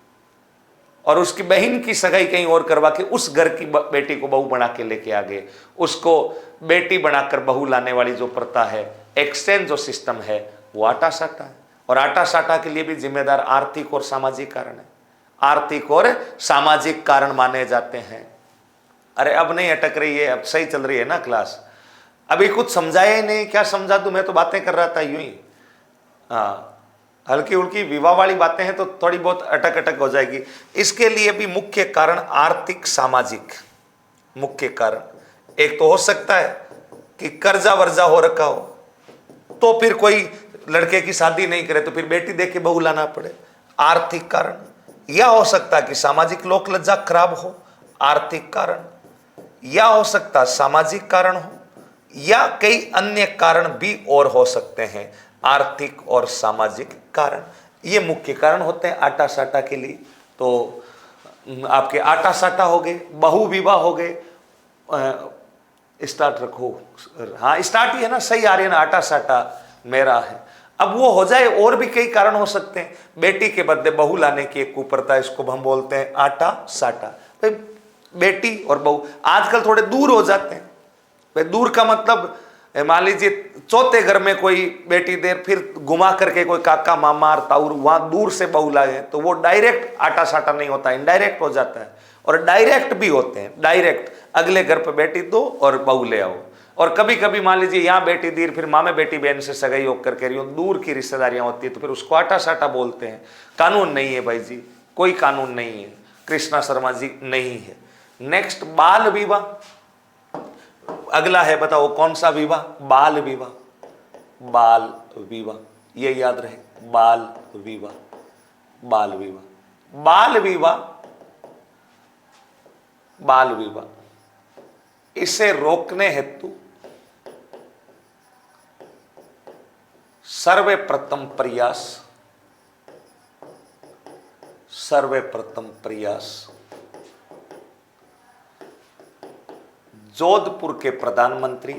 और उसकी बहन की सगाई कहीं और करवा के उस घर की बेटी को बहू बना के लेके आ गए, उसको बेटी बनाकर बहू लाने वाली जो प्रथा है, एक्सचेंज जो सिस्टम है, वो आटा साटा है। और आटा साटा के लिए भी जिम्मेदार आर्थिक और सामाजिक कारण है, आर्थिक और सामाजिक कारण माने जाते हैं। अरे अब नहीं अटक रही है, अब सही चल रही है ना क्लास, अभी कुछ समझाया ही नहीं, क्या समझा दूं, मैं तो बातें कर रहा था यूं ही। हाँ, हल्की उल्की विवाह वाली बातें हैं तो थोड़ी बहुत अटक अटक हो जाएगी। इसके लिए भी मुख्य कारण आर्थिक सामाजिक, मुख्य कारण एक तो हो सकता है कि कर्जा वर्जा हो रखा हो तो फिर कोई लड़के की शादी नहीं करे तो फिर बेटी देख के बहू लाना पड़े, आर्थिक कारण। या हो सकता है कि सामाजिक लोक लज्जा खराब हो, आर्थिक कारण। या हो सकता है सामाजिक कारण हो, या कई अन्य कारण भी और हो सकते हैं, आर्थिक और सामाजिक कारण। ये मुख्य कारण होते हैं आटा साटा के लिए। तो आपके आटा साटा हो गए, बहु विवाह हो गए, स्टार्ट रखो, हाँ स्टार्ट ही है ना, सही आ रही है ना, आटा साटा मेरा है। अब वो हो जाए, और भी कई कारण हो सकते हैं। बेटी के बदले बहू लाने की एक कुप्रथा, इसको हम बोलते हैं आटा साटा। भाई बेटी और बहू आजकल थोड़े दूर हो जाते हैं, भाई दूर का मतलब मान लीजिए चौथे घर में कोई बेटी देर फिर घुमा करके कोई काका मामा ताऊ वहां दूर से बहू लाए तो वो डायरेक्ट आटा साटा नहीं होता, इनडायरेक्ट हो जाता है। और डायरेक्ट भी होते हैं, डायरेक्ट अगले घर पे बेटी दो और बहू ले आओ। और कभी कभी मान लीजिए यहाँ बेटी दीर फिर मामे बेटी बहन से सगाई होकर के दूर की रिश्तेदारियां होती है तो फिर उसको आटा साटा बोलते हैं। कानून नहीं है भाई जी, कोई कानून नहीं है, कृष्णा शर्मा जी नहीं है। नेक्स्ट बाल विवाह, अगला है, बताओ कौन सा विवाह? बाल विवाह। बाल विवाह, ये याद रहे, बाल विवाह, बाल विवाह, बाल विवाह, बाल विवाह। इसे रोकने हेतु सर्वप्रथम प्रयास, सर्वप्रथम प्रयास जोधपुर के प्रधानमंत्री,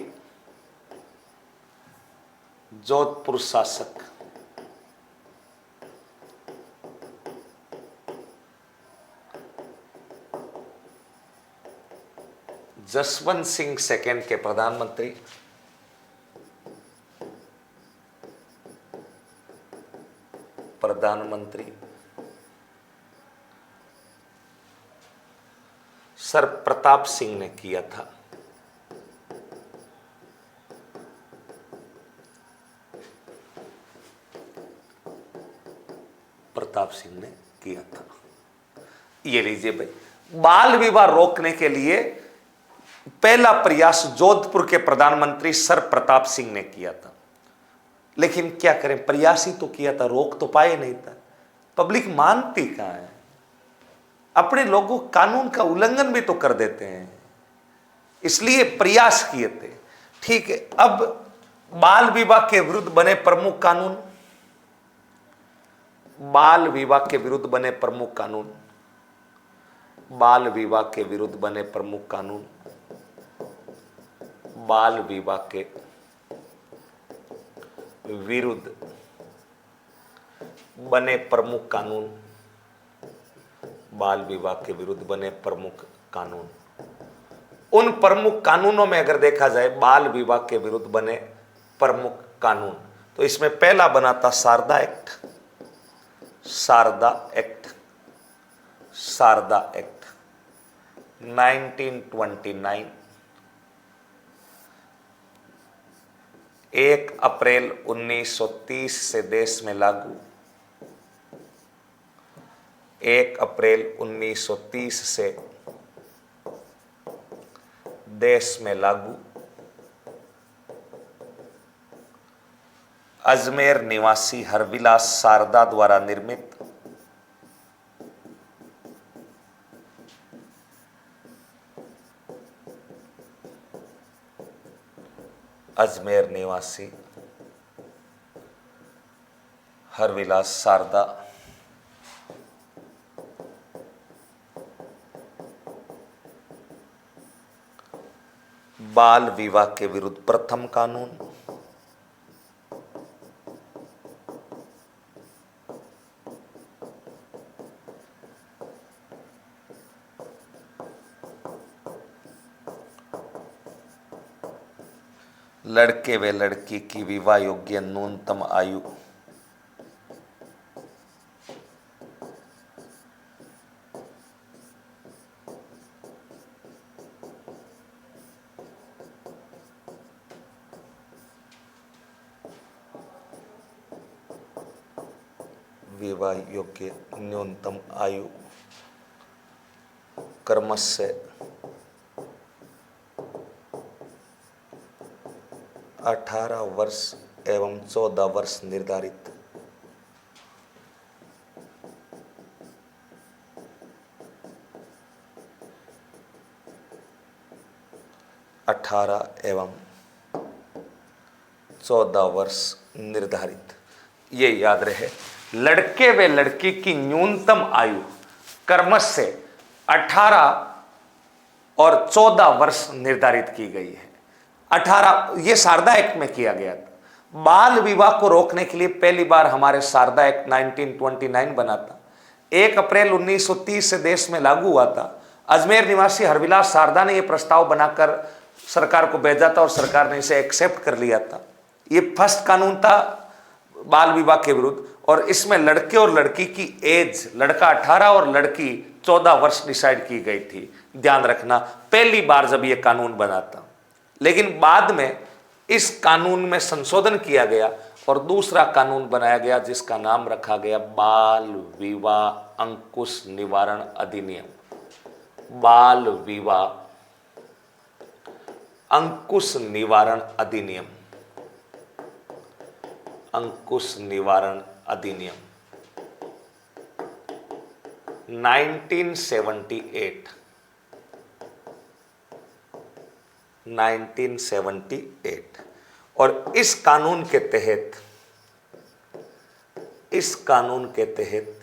जोधपुर शासक जसवंत सिंह सेकंड के प्रधानमंत्री सर प्रताप सिंह ने किया था। प्रताप सिंह ने किया था। ये लीजिए भाई, बाल विवाह रोकने के लिए पहला प्रयास जोधपुर के प्रधानमंत्री सर प्रताप सिंह ने किया था। लेकिन क्या करें, प्रयास ही तो किया था, रोक तो पाए नहीं था। पब्लिक मानती कहां है, अपने लोगों कानून का उल्लंघन भी तो कर देते हैं, इसलिए प्रयास किए थे। ठीक है, अब बाल विवाह के विरुद्ध बने प्रमुख कानून, बाल विवाह के विरुद्ध बने प्रमुख कानून, बाल विवाह के विरुद्ध बने प्रमुख कानून, बाल विवाह के विरुद्ध बने प्रमुख कानून, बाल विवाह के विरुद्ध बने प्रमुख कानून। उन प्रमुख कानूनों में अगर देखा जाए बाल विवाह के विरुद्ध बने प्रमुख कानून, तो इसमें पहला बना था Sharda act, Sharda act, Sharda act 1929, 1 अप्रैल 1930 से देश में लागू, 1 अप्रैल 1930 से देश में लागू। अजमेर निवासी हरविलास शारदा द्वारा निर्मित अजमेर निवासी हरविलास शारदा बाल विवाह के विरुद्ध प्रथम कानून, लड़के व लड़की की विवाह योग्य न्यूनतम आयु 18 वर्ष एवं 14 वर्ष निर्धारित। एवं 14 वर्ष निर्धारित, ये याद रहे। लड़के व लड़की की न्यूनतम आयु क्रमश से 18 और 14 वर्ष निर्धारित की गई है। 18 ये शारदा एक्ट में किया गया था। बाल विवाह को रोकने के लिए पहली बार हमारे शारदा एक्ट 1929 बना था। 1 अप्रैल 1930 से देश में लागू हुआ था। अजमेर निवासी हरविलास शारदा ने यह प्रस्ताव बनाकर सरकार को भेजा था और सरकार ने इसे एक्सेप्ट कर लिया था। ये फर्स्ट कानून था बाल विवाह के विरुद्ध, और इसमें लड़के और लड़की की एज, लड़का 18 और लड़की 14 वर्ष डिसाइड की गई थी। ध्यान रखना, पहली बार जब यह कानून बना था। लेकिन बाद में इस कानून में संशोधन किया गया और दूसरा कानून बनाया गया जिसका नाम रखा गया बाल विवाह अंकुश निवारण अधिनियम। बाल विवाह अंकुश निवारण अधिनियम, अंकुश निवारण अधिनियम 1978, 1978। और इस कानून के तहत, इस कानून के तहत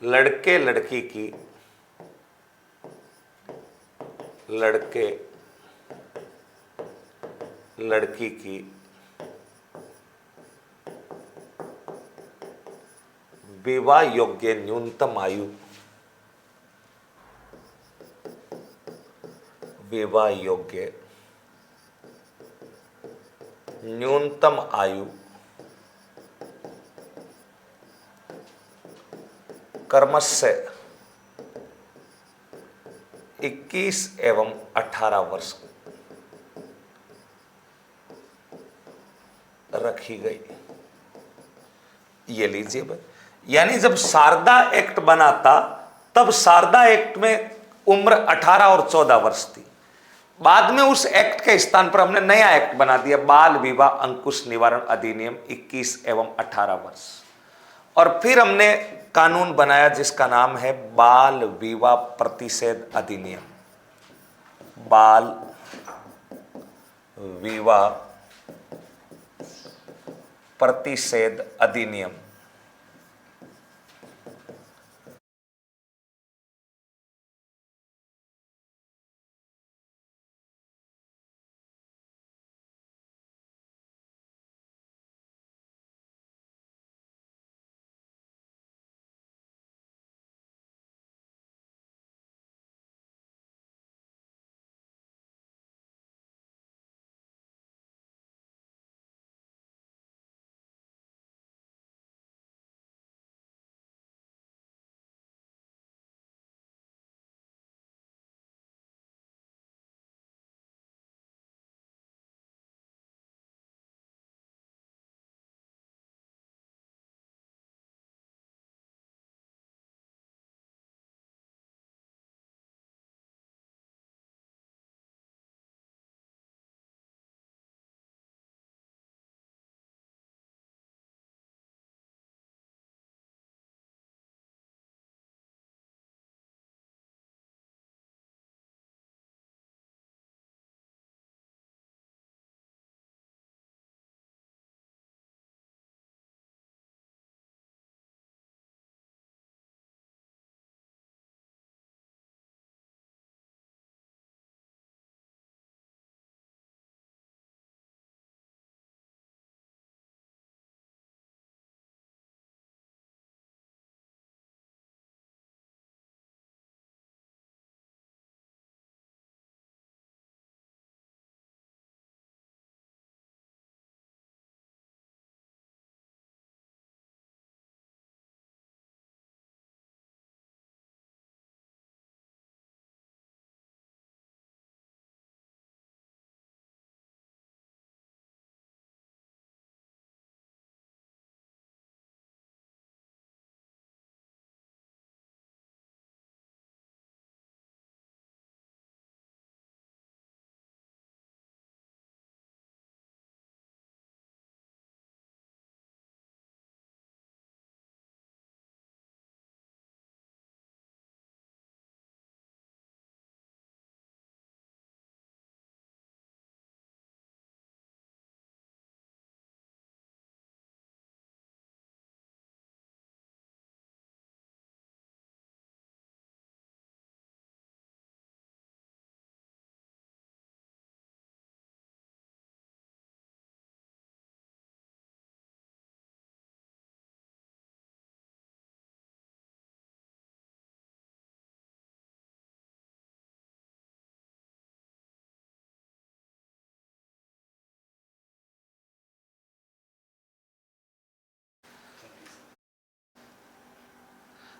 लड़के लड़की की, लड़के लड़की की विवाह योग्य न्यूनतम आयु, विवाह योग्य न्यूनतम आयु क्रमशः 21 एवं 18 वर्ष रखी गई। ये लीजिए भाई, यानी जब शारदा एक्ट बना था तब शारदा एक्ट में उम्र 18 और 14 वर्ष थी। बाद में उस एक्ट के स्थान पर हमने नया एक्ट बना दिया, बाल विवाह अंकुश निवारण अधिनियम 21 एवं 18 वर्ष। और फिर हमने कानून बनाया जिसका नाम है बाल विवाह प्रतिषेध अधिनियम, बाल विवाह प्रतिषेध अधिनियम।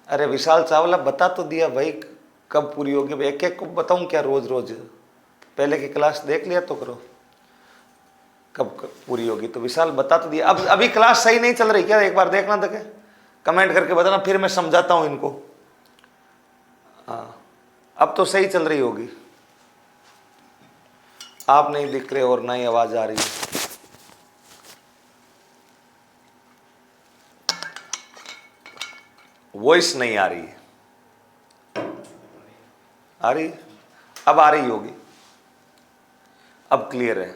अरे विशाल चावला बता तो दिया भाई, कब पूरी होगी भाई? एक एक को बताऊं क्या रोज रोज? पहले की क्लास देख लिया तो करो, कब पूरी होगी? तो विशाल बता तो दिया। अब अभी क्लास सही नहीं चल रही क्या? एक बार देखना था क्या? कमेंट करके बताना, फिर मैं समझाता हूं इनको। हाँ अब तो सही चल रही होगी। आप नहीं दिख रहे और ना ही आवाज आ रही है। वॉइस नहीं आ रही है। आ रही? अब आ रही होगी, अब क्लियर है।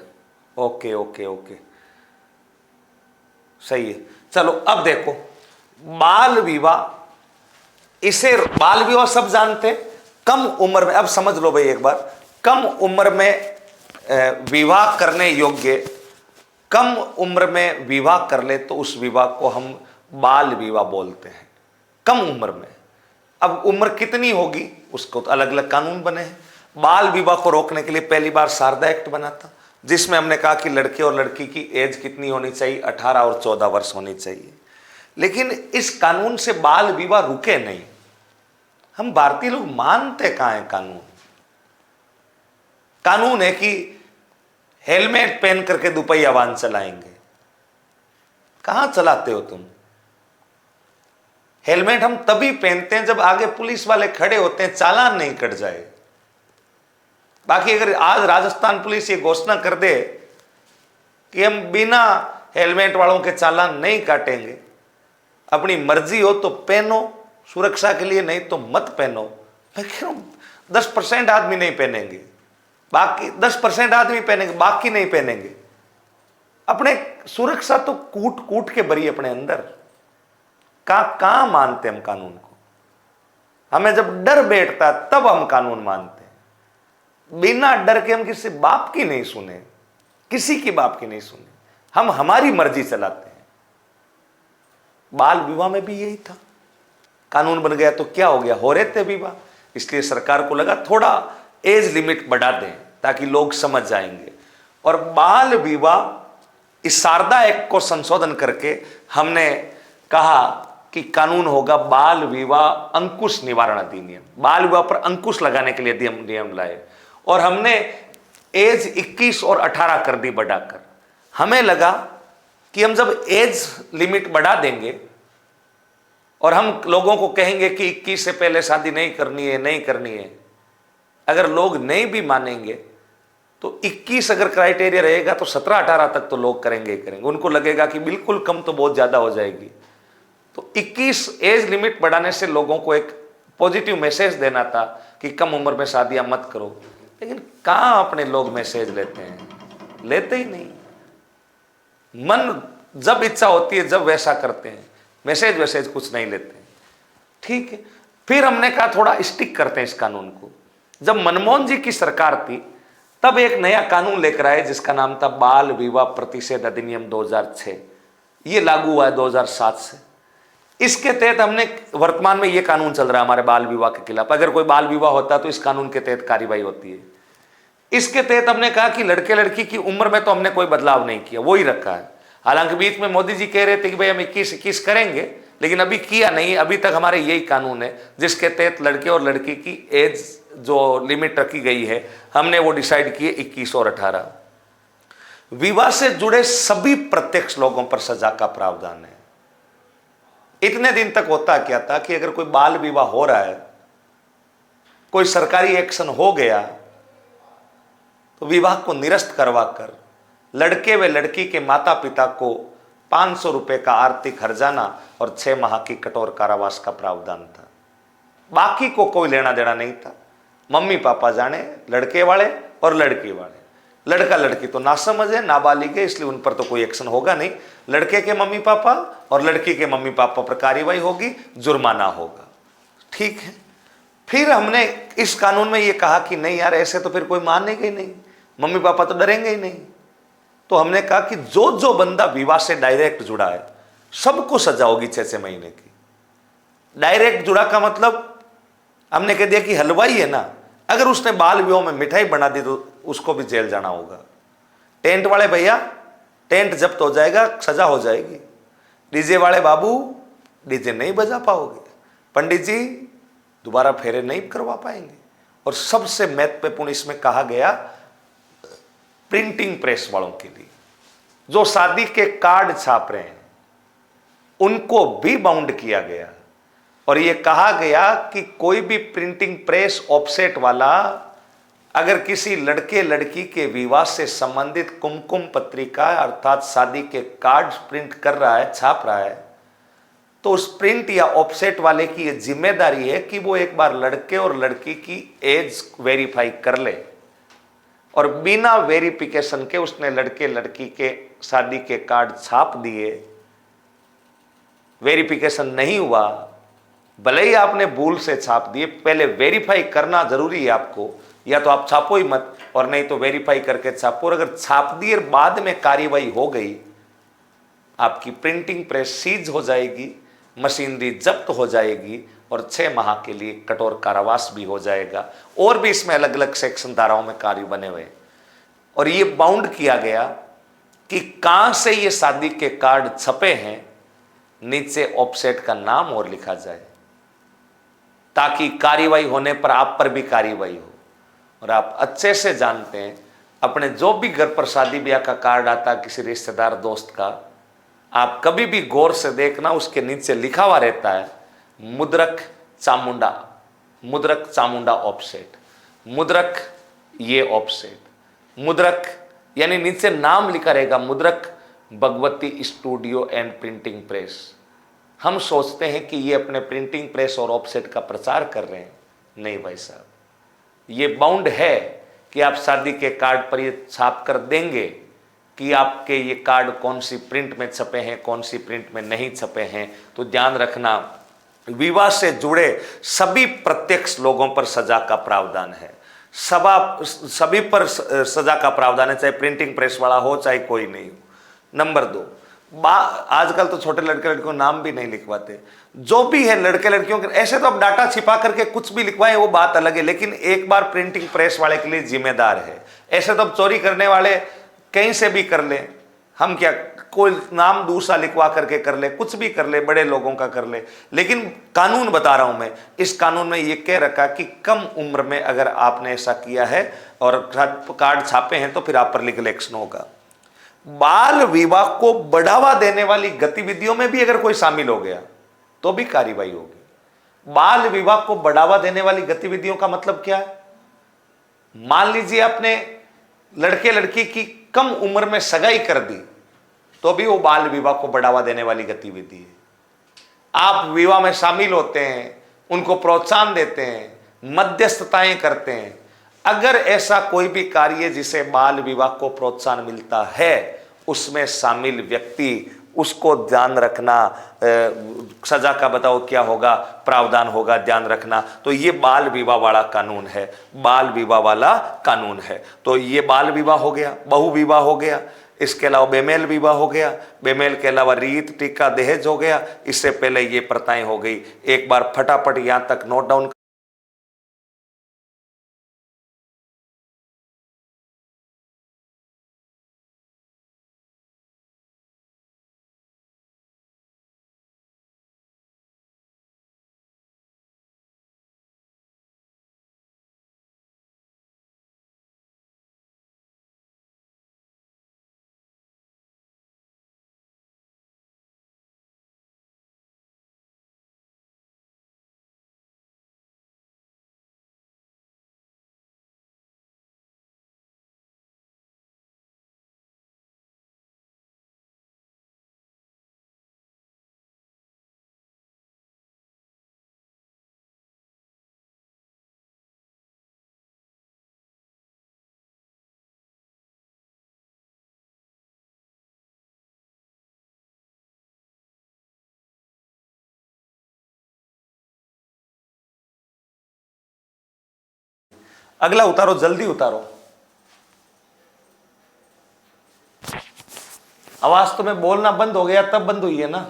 ओके ओके ओके, सही है। चलो अब देखो, बाल विवाह, इसे बाल विवाह सब जानते हैं। कम उम्र में, अब समझ लो भाई एक बार, कम उम्र में विवाह करने योग्य, कम उम्र में विवाह कर ले तो उस विवाह को हम बाल विवाह बोलते हैं, कम उम्र में। अब उम्र कितनी होगी उसको तो अलग अलग कानून बने हैं। बाल विवाह को रोकने के लिए पहली बार शारदा एक्ट बना था, जिसमें हमने कहा कि लड़के और लड़की की एज कितनी होनी चाहिए? 18 और 14 वर्ष होनी चाहिए। लेकिन इस कानून से बाल विवाह रुके नहीं। हम भारतीय लोग मानते कहां है कानून? कानून है कि हेलमेट पहन करके दुपहिया वाहन चलाएंगे। कहां चलाते हो तुम? हेलमेट हम तभी पहनते हैं जब आगे पुलिस वाले खड़े होते हैं, चालान नहीं कट जाए। बाकी अगर आज राजस्थान पुलिस ये घोषणा कर दे कि हम बिना हेलमेट वालों के चालान नहीं काटेंगे, अपनी मर्जी हो तो पहनो सुरक्षा के लिए, नहीं तो मत पहनो। मैं कह रहा हूं 10% आदमी नहीं पहनेंगे, बाकी 10% आदमी पहनेंगे, बाकी नहीं पहनेंगे। अपने सुरक्षा तो कूट कूट के भरी अपने अंदर। कहां मानते हम कानून को? हमें जब डर बैठता है तब हम कानून मानते हैं। बिना डर के हम किसी बाप की नहीं सुने, किसी की बाप की नहीं सुने, हम हमारी मर्जी चलाते हैं। बाल विवाह में भी यही था। कानून बन गया तो क्या हो गया? हो रहे थे विवाह, इसलिए सरकार को लगा थोड़ा एज लिमिट बढ़ा दें ताकि लोग समझ जाएंगे। और बाल विवाह इस शारदा एक्ट को संशोधन करके हमने कहा कि कानून होगा बाल विवाह अंकुश निवारण अधिनियम। बाल विवाह पर अंकुश लगाने के लिए नियम लाए और हमने एज 21 और 18 कर दी बढ़ाकर। हमें लगा कि हम जब एज लिमिट बढ़ा देंगे और हम लोगों को कहेंगे कि 21 से पहले शादी नहीं करनी है, नहीं करनी है, अगर लोग नहीं भी मानेंगे तो 21 अगर क्राइटेरिया रहेगा तो 17-18 तक तो लोग करेंगे ही करेंगे। उनको लगेगा कि बिल्कुल कम तो बहुत ज्यादा हो जाएगी। तो 21 एज लिमिट बढ़ाने से लोगों को एक पॉजिटिव मैसेज देना था कि कम उम्र में शादियां मत करो। लेकिन कहां अपने लोग मैसेज लेते हैं? लेते ही नहीं। मन जब इच्छा होती है जब वैसा करते हैं, मैसेज वैसेज कुछ नहीं लेते। ठीक है, फिर हमने कहा थोड़ा स्टिक करते हैं इस कानून को। जब मनमोहन जी की सरकार थी तब एक नया कानून लेकर आए जिसका नाम था बाल विवाह प्रतिषेध अधिनियम 2006। ये लागू हुआ है 2007 से। इसके तहत हमने, वर्तमान में ये कानून चल रहा है हमारे बाल विवाह के खिलाफ। अगर कोई बाल विवाह होता है तो इस कानून के तहत कार्रवाई होती है। इसके तहत हमने कहा कि लड़के लड़की की उम्र में तो हमने कोई बदलाव नहीं किया, वो ही रखा है। हालांकि बीच में मोदी जी कह रहे थे कि भाई हम 21 करेंगे, लेकिन अभी किया नहीं। अभी तक हमारे यही कानून है जिसके तहत लड़के और लड़की की एज जो लिमिट रखी गई है हमने वो डिसाइड किए 21 और 18। विवाह से जुड़े सभी प्रत्यक्ष लोगों पर सजा का प्रावधान है। इतने दिन तक होता क्या था कि अगर कोई बाल विवाह हो रहा है, कोई सरकारी एक्शन हो गया, तो विवाह को निरस्त करवाकर लड़के व लड़की के माता पिता को 500 रुपए का आर्थिक हर्जाना और 6 माह की कठोर कारावास का प्रावधान था। बाकी को कोई लेना देना नहीं था। मम्मी पापा जाने, लड़के वाले और लड़की वाले। लड़का लड़की तो नासमझ है, नाबालिग है, इसलिए उन पर तो कोई एक्शन होगा नहीं। लड़के के मम्मी पापा और लड़की के मम्मी पापा पर कार्रवाई होगी, जुर्माना होगा। ठीक है, फिर हमने इस कानून में ये कहा कि नहीं यार, ऐसे तो फिर कोई मानेगा ही नहीं, मम्मी पापा तो डरेंगे ही नहीं। तो हमने कहा कि जो जो बंदा विवाह से डायरेक्ट जुड़ा है सबको सजा होगी 6 महीने की। डायरेक्ट जुड़ा का मतलब हमने कह दिया कि हलवाई है ना, अगर उसने बाल विवाह में मिठाई बना दी तो उसको भी जेल जाना होगा। टेंट वाले भैया, टेंट जब्त हो जाएगा, सजा हो जाएगी। डीजे वाले बाबू, डीजे नहीं बजा पाओगे। पंडित जी दोबारा फेरे नहीं करवा पाएंगे। और सबसे महत्वपूर्ण इसमें कहा गया प्रिंटिंग प्रेस वालों के लिए, जो शादी के कार्ड छाप रहे हैं उनको भी बाउंड किया गया। और यह कहा गया कि कोई भी प्रिंटिंग प्रेस ऑफसेट वाला अगर किसी लड़के लड़की के विवाह से संबंधित कुमकुम पत्रिका अर्थात शादी के कार्ड प्रिंट कर रहा है, छाप रहा है, तो उस प्रिंट या ऑफसेट वाले की यह जिम्मेदारी है कि वो एक बार लड़के और लड़की की एज वेरीफाई कर ले। और बिना वेरिफिकेशन के उसने लड़के लड़की के शादी के कार्ड छाप दिए, वेरिफिकेशन नहीं हुआ, भले ही आपने भूल से छाप दिए, पहले वेरीफाई करना जरूरी है आपको। या तो आप छापो ही मत, और नहीं तो वेरीफाई करके छापो। और अगर छाप दिए बाद में कार्यवाही हो गई, आपकी प्रिंटिंग प्रेस सीज हो जाएगी, मशीनरी जब्त हो जाएगी और 6 माह के लिए कठोर कारावास भी हो जाएगा। और भी इसमें अलग अलग सेक्शन धाराओं में कार्य बने हुए। और ये बाउंड किया गया कि कहां से ये शादी के कार्ड छपे हैं, नीचे ऑफसेट का नाम और लिखा जाए, ताकि कार्यवाही होने पर आप पर भी कार्यवाही हो। और आप अच्छे से जानते हैं, अपने जो भी घर पर शादी ब्याह का कार्ड आता है किसी रिश्तेदार दोस्त का, आप कभी भी गौर से देखना, उसके नीचे लिखा हुआ रहता है मुद्रक चामुंडा, मुद्रक चामुंडा ऑफसेट, मुद्रक ये ऑफसेट, मुद्रक यानी नीचे नाम लिखा रहेगा मुद्रक Bhagwati studio and printing press. हम सोचते हैं कि ये अपने प्रिंटिंग प्रेस और ऑफसेट का प्रचार कर रहे हैं, नहीं भाई साहब, ये बाउंड है कि आप शादी के कार्ड पर ये छाप कर देंगे कि आपके ये कार्ड कौन सी प्रिंट में छपे हैं, कौन सी प्रिंट में नहीं छपे हैं। तो ध्यान रखना, विवाह से जुड़े सभी प्रत्यक्ष लोगों पर सजा का प्रावधान है, सभी पर सजा का प्रावधान है, चाहे प्रिंटिंग प्रेस वाला हो चाहे कोई नहीं हो। नंबर 2, आजकल तो छोटे लड़के लड़कियों नाम भी नहीं लिखवाते, जो भी है लड़के लड़कियों के, ऐसे तो अब डाटा छिपा करके कुछ भी लिखवाएं वो बात अलग है, लेकिन एक बार प्रिंटिंग प्रेस वाले के लिए जिम्मेदार है। ऐसे तो अब चोरी करने वाले कहीं से भी कर ले, हम क्या, कोई नाम दूसरा लिखवा करके कर ले, कुछ भी कर ले, बड़े लोगों का कर ले। लेकिन कानून बता रहा हूं मैं, इस कानून में ये कह रखा कि कम उम्र में अगर आपने ऐसा किया है और कार्ड छापे हैं तो फिर आप पर लीगल एक्शन होगा। बाल विवाह को बढ़ावा देने वाली गतिविधियों में भी अगर कोई शामिल हो गया तो भी कार्रवाई होगी। बाल विवाह को बढ़ावा देने वाली गतिविधियों का मतलब क्या है? मान लीजिए आपने लड़के लड़की की कम उम्र में सगाई कर दी तो भी वो बाल विवाह को बढ़ावा देने वाली गतिविधि है। आप विवाह में शामिल होते हैं, उनको प्रोत्साहन देते हैं, मध्यस्थताएं करते हैं, अगर ऐसा कोई भी कार्य जिसे बाल विवाह को प्रोत्साहन मिलता है उसमें शामिल व्यक्ति, उसको ध्यान रखना, सजा का बताओ क्या होगा, प्रावधान होगा, ध्यान रखना। तो ये बाल विवाह वाला कानून है, बाल विवाह वाला कानून है। तो ये बाल विवाह हो गया, बहु विवाह हो गया, इसके अलावा बेमेल विवाह हो गया, बेमेल के अलावा रीत टीका दहेज हो गया, इससे पहले ये प्रथाएं हो गई। एक बार फटाफट यहां तक नोट डाउन। अगला उतारो, जल्दी उतारो। आवाज तो मैं बोलना बंद हो गया तब बंद हुई है ना।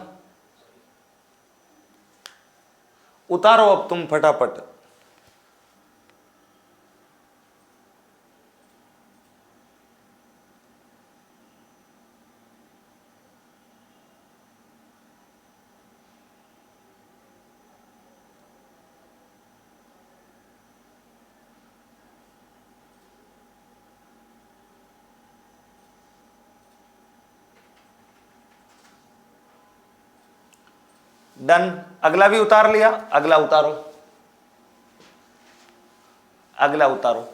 उतारो अब तुम फटाफट। डन। अगला भी उतार लिया, अगला उतारो, अगला उतारो।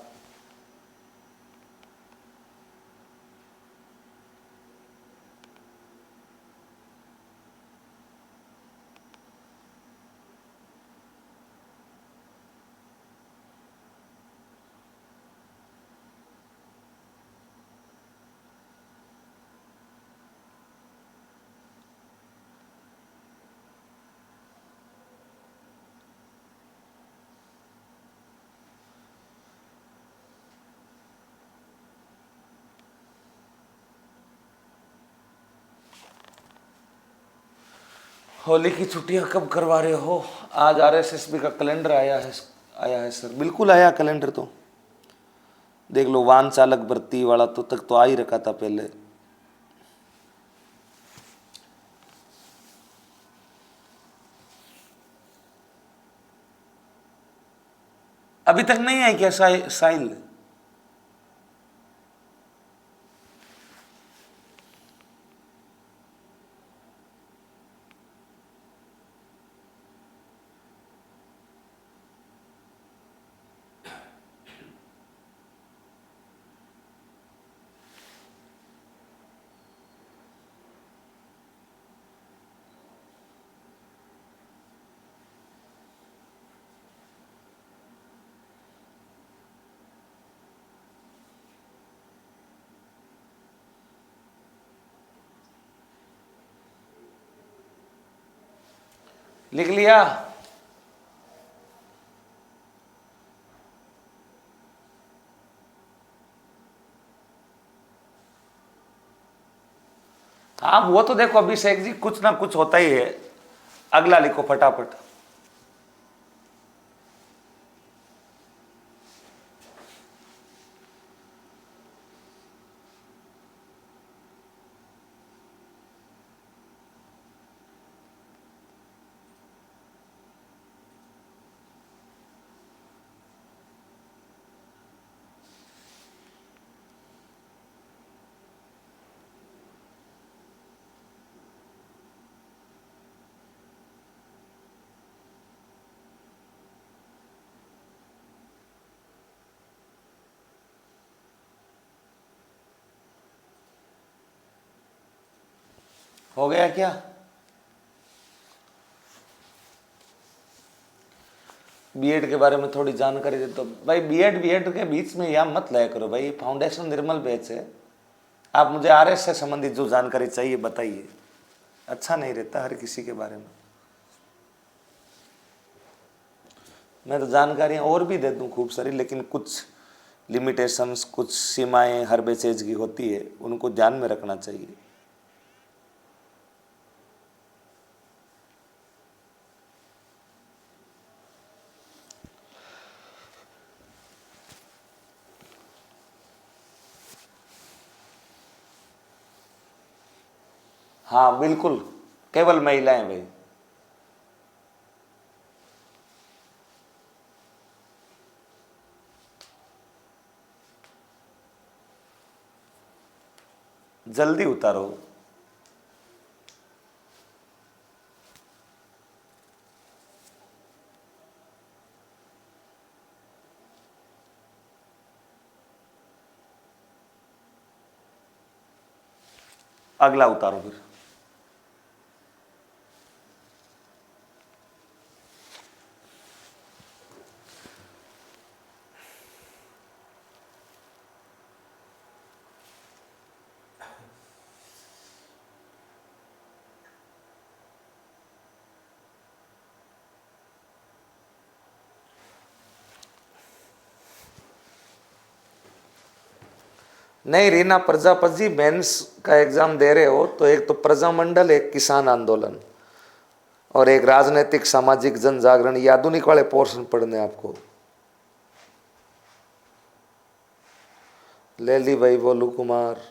होली की छुट्टियां कब करवा रहे हो? आज आरएसएसबी का कैलेंडर आया है, आया है सर, बिल्कुल आया कैलेंडर। तो देख लो, वाहन चालक भर्ती वाला तो तक तो आ ही रखा था पहले। अभी तक नहीं आई क्या साइल? लिख लिया? हाँ, वो तो देखो अभिषेक जी, कुछ ना कुछ होता ही है। अगला लिखो फटाफट। हो गया क्या? बीएड के बारे में थोड़ी जानकारी दे। तो भाई बीएड बीएड के बीच में या मत लाया करो भाई, फाउंडेशन निर्मल बैच है। आप मुझे आरएस से संबंधित जो जानकारी चाहिए बताइए। अच्छा नहीं रहता हर किसी के बारे में। मैं तो जानकारियाँ और भी दे दूँ खूब सारी, लेकिन कुछ लिमिटेशंस, कुछ सीमाएं हर बैचेज की होती है, उनको ध्यान में रखना चाहिए। हाँ बिल्कुल, केवल महिलाएं भाई। जल्दी उतारो। अगला उतारो फिर। नहीं रीना प्रजापति, मेंस का एग्जाम दे रहे हो तो एक तो प्रजामंडल, एक किसान आंदोलन और एक राजनीतिक सामाजिक जन जागरण, ये आधुनिक वाले पोर्शन पढ़ने आपको। ले ली भाई बोलू कुमार।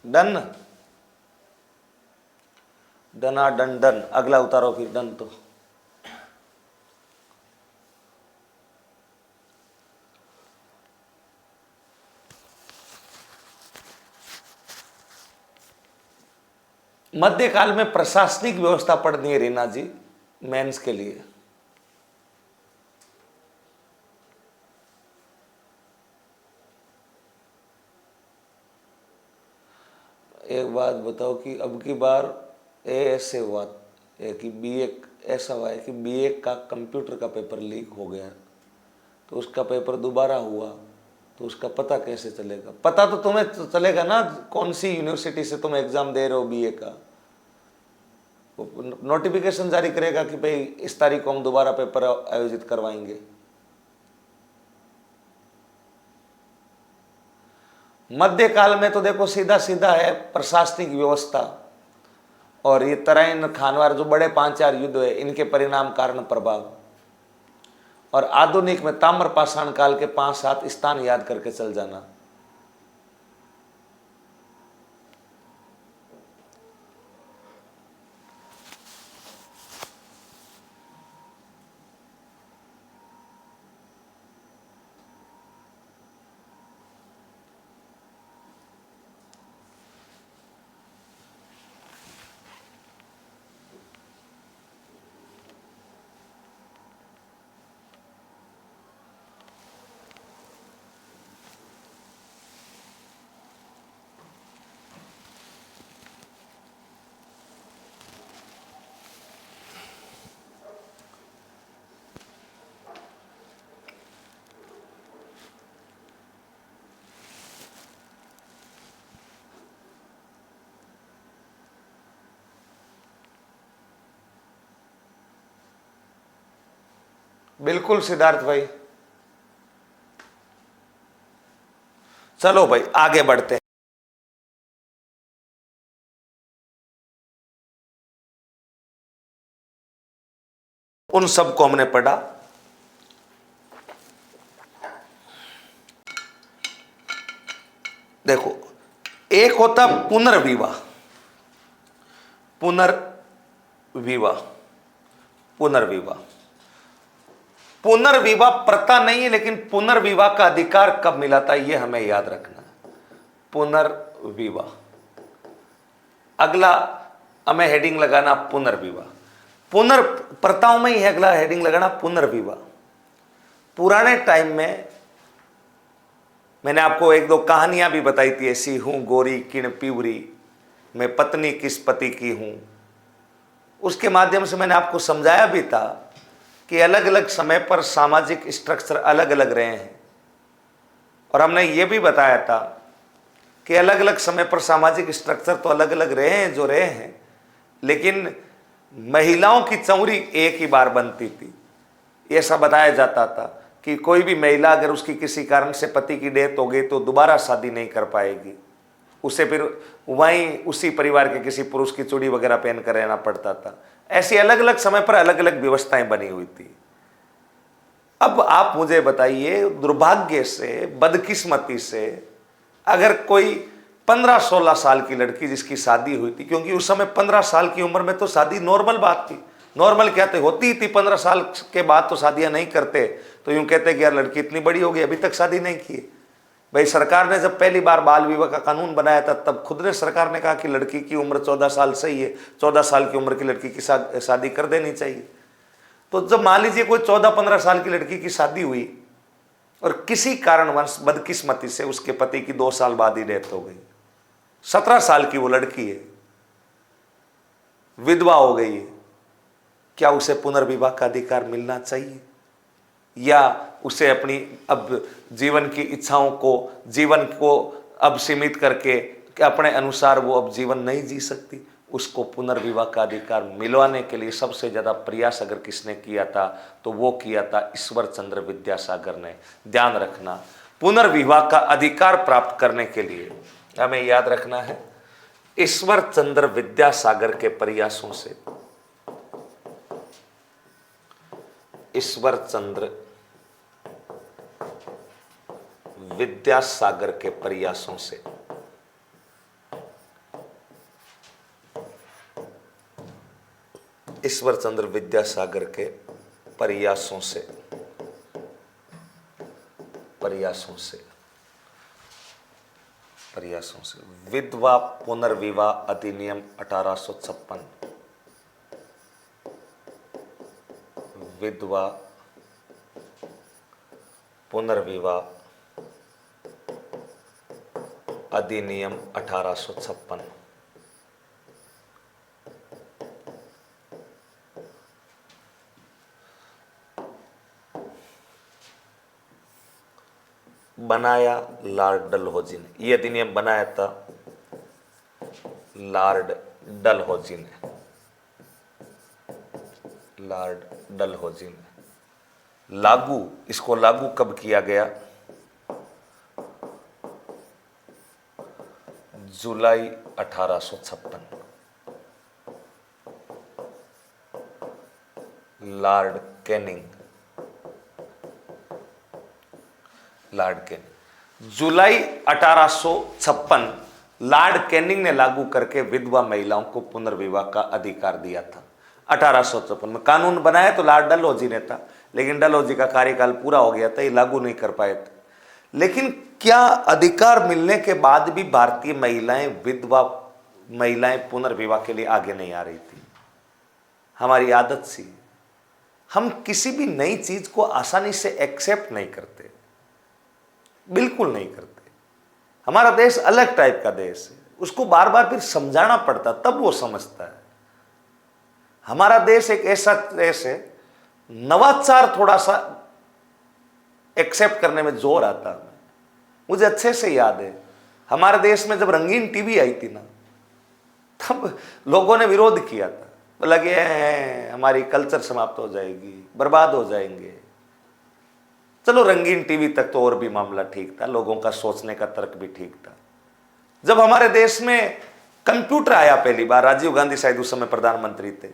डन। डना डन डन, अगला उतारो फिर डन। तो मध्यकाल में प्रशासनिक व्यवस्था पढ़नी है रीना जी, मेंस के लिए। एक बात बताओ कि अब की बार ऐसे हुआ है कि बीए, ऐसा हुआ है कि बीए का कंप्यूटर का पेपर लीक हो गया, तो उसका पेपर दोबारा हुआ, तो उसका पता कैसे चलेगा? पता तो तुम्हें चलेगा ना कौन सी यूनिवर्सिटी से तुम एग्जाम दे रहे हो बीए का। नोटिफिकेशन जारी करेगा कि भाई इस तारीख को हम दोबारा पेपर आयोजित करवाएंगे। मध्यकाल में तो देखो सीधा सीधा है प्रशासनिक व्यवस्था, और ये तराइन खानवार जो बड़े 5-4 युद्ध है इनके परिणाम कारण प्रभाव, और आधुनिक में ताम्र पाषाण काल के 5-7 स्थान याद करके चल जाना। बिल्कुल सिद्धार्थ भाई, चलो भाई आगे बढ़ते हैं। उन सबको हमने पढ़ा। देखो, एक होता पुनर्विवाह, पुनर्विवाह, पुनर्विवाह। पुनर्विवाह प्रथा नहीं है, लेकिन पुनर्विवाह का अधिकार कब मिला था यह हमें याद रखना है। पुनर्विवाह, अगला हमें हेडिंग लगाना पुनर्विवाह। प्रथाओं में ही अगला हेडिंग लगाना पुनर्विवाह। पुराने टाइम में मैंने आपको 1-2 कहानियां भी बताई थी ऐसी, हूं गोरी किण पिवरी, मैं पत्नी किस पति की हूं। उसके माध्यम से मैंने आपको समझाया भी था कि अलग अलग समय पर सामाजिक स्ट्रक्चर अलग अलग रहे हैं, और हमने ये भी बताया था कि अलग अलग समय पर सामाजिक स्ट्रक्चर तो अलग अलग रहे हैं जो रहे हैं, लेकिन महिलाओं की चौरी एक ही बार बनती थी। ऐसा बताया जाता था कि कोई भी महिला अगर उसकी किसी कारण से पति की डेथ हो गई तो दोबारा शादी नहीं कर पाएगी, उसे फिर वहीं उसी परिवार के किसी पुरुष की चूड़ी वगैरह पहन कर रहना पड़ता था। ऐसी अलग अलग समय पर अलग अलग व्यवस्थाएं बनी हुई थी। अब आप मुझे बताइए, दुर्भाग्य से, बदकिस्मती से, अगर कोई 15-16 साल की लड़की जिसकी शादी हुई थी, क्योंकि उस समय 15 साल की उम्र में तो शादी नॉर्मल बात थी। नॉर्मल क्या थे, होती ही थी, 15 साल के बाद तो शादियां नहीं करते, तो यूं कहते कि यार लड़की इतनी बड़ी हो गई अभी तक शादी नहीं की। भाई सरकार ने जब पहली बार बाल विवाह का कानून बनाया था तब खुद ने सरकार ने कहा कि लड़की की उम्र 14 साल सही है, 14 साल की उम्र की लड़की की शादी कर देनी चाहिए। तो जब मान लीजिए कोई 14-15 साल की लड़की की शादी हुई और किसी कारणवश बदकिस्मती से उसके पति की 2 साल बाद ही डेथ हो गई, 17 साल की वो लड़की है, विधवा हो गई है, क्या उसे पुनर्विवाह का अधिकार मिलना चाहिए, या उसे अपनी अब जीवन की इच्छाओं को, जीवन को अब सीमित करके अपने अनुसार वो अब जीवन नहीं जी सकती? उसको पुनर्विवाह का अधिकार मिलवाने के लिए सबसे ज्यादा प्रयास अगर किसने किया था तो वो किया था ईश्वर चंद्र विद्यासागर ने। ध्यान रखना, पुनर्विवाह का अधिकार प्राप्त करने के लिए हमें याद रखना है ईश्वर चंद्र विद्यासागर के प्रयासों से, ईश्वर चंद्र विद्यासागर के प्रयासों से ईश्वर चंद्र विद्यासागर के प्रयासों से विधवा पुनर्विवाह अधिनियम 1856, विधवा पुनर्विवाह अधिनियम 1856 बनाया लॉर्ड डलहौजी ने। यह अधिनियम बनाया था लॉर्ड डलहौजी ने। इसको लागू कब किया गया? जुलाई 1856, लॉर्ड कैनिंग। जुलाई 1856 लॉर्ड कैनिंग ने लागू करके विधवा महिलाओं को पुनर्विवाह का अधिकार दिया था। 1856 में कानून बनाया तो लॉर्ड डलहौजी ने था, लेकिन डलहौजी का कार्यकाल पूरा हो गया था, ये लागू नहीं कर पाए थे। लेकिन क्या अधिकार मिलने के बाद भी भारतीय विधवा महिलाएं पुनर्विवाह के लिए आगे नहीं आ रही थी? हमारी आदत सी, हम किसी भी नई चीज को आसानी से एक्सेप्ट नहीं करते, बिल्कुल नहीं करते। हमारा देश अलग टाइप का देश है, उसको बार बार फिर समझाना पड़ता तब वो समझता है। हमारा देश एक ऐसा देश है, नवाचार थोड़ा सा एक्सेप्ट करने में जोर आता है। मुझे अच्छे से याद है, हमारे देश में जब रंगीन टीवी आई थी ना, तब लोगों ने विरोध किया था, लगे हमारी कल्चर समाप्त हो जाएगी, बर्बाद हो जाएंगे। चलो रंगीन टीवी तक तो और भी मामला ठीक था, लोगों का सोचने का तर्क भी ठीक था। जब हमारे देश में कंप्यूटर आया पहली बार, राजीव गांधी शायद उस समय प्रधानमंत्री थे,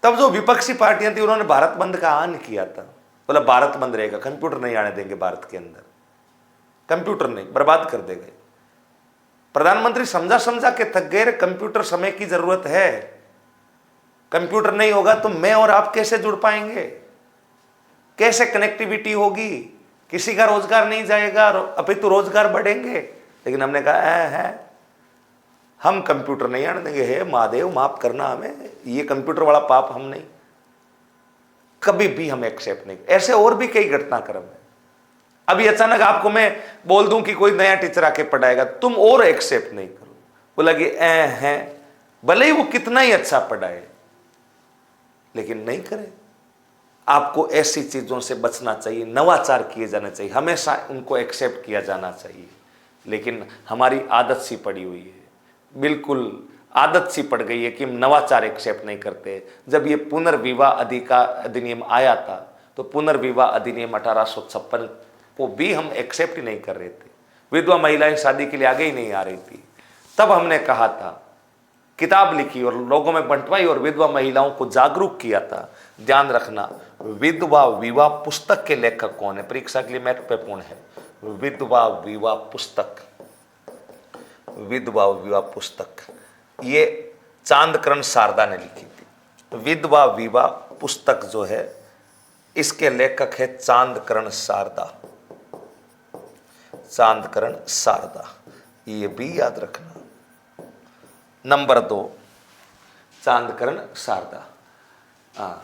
तब जो विपक्षी पार्टियां थी उन्होंने भारत बंद का आह्वान किया था। बोला भारत बंद रहेगा, कंप्यूटर नहीं आने देंगे भारत के अंदर, कंप्यूटर नहीं, बर्बाद कर देंगे। प्रधानमंत्री समझा के थक गए, कंप्यूटर समय की जरूरत है, कंप्यूटर नहीं होगा तो मैं और आप कैसे जुड़ पाएंगे, कैसे कनेक्टिविटी होगी, किसी का रोजगार नहीं जाएगा, अभी तो रोजगार बढ़ेंगे। लेकिन हमने कहा है हम कंप्यूटर नहीं आने देंगे, हे महादेव माफ करना हमें, ये कंप्यूटर वाला पाप हम नहीं, कभी भी हम एक्सेप्ट नहीं। ऐसे और भी कई घटनाक्रम है। अभी अचानक आपको मैं बोल दूं कि कोई नया टीचर आके पढ़ाएगा, तुम और एक्सेप्ट नहीं करो, बोला कि है, भले ही वो कितना ही अच्छा पढ़ाए, लेकिन नहीं करे। आपको ऐसी चीजों से बचना चाहिए, नवाचार किए जाने चाहिए, हमेशा उनको एक्सेप्ट किया जाना चाहिए। लेकिन हमारी आदत सी पड़ी हुई है, बिल्कुल आदत सी पड़ गई है कि हम नवाचार एक्सेप्ट नहीं करते। जब ये पुनर्विवाह अधिनियम आया था तो पुनर्विवाह अधिनियम 1856 को भी हम एक्सेप्ट ही नहीं कर रहे थे। विधवा महिलाएं शादी के लिए आगे ही नहीं आ रही थी। तब हमने कहा था, किताब लिखी और लोगों में बंटवाई और विधवा महिलाओं को जागरूक किया था। ध्यान रखना, विधवा विवाह पुस्तक के लेखक कौन है, परीक्षा के लिए महत्वपूर्ण है। विधवा विवाह पुस्तक, विधवा विवाह पुस्तक ये चांदकरण शारदा ने लिखी थी। विधवा विवाह पुस्तक जो है इसके लेखक है चांदकरण शारदा, चांदकरण शारदा, ये भी याद रखना। नंबर 2 चांदकरण शारदा। हाँ,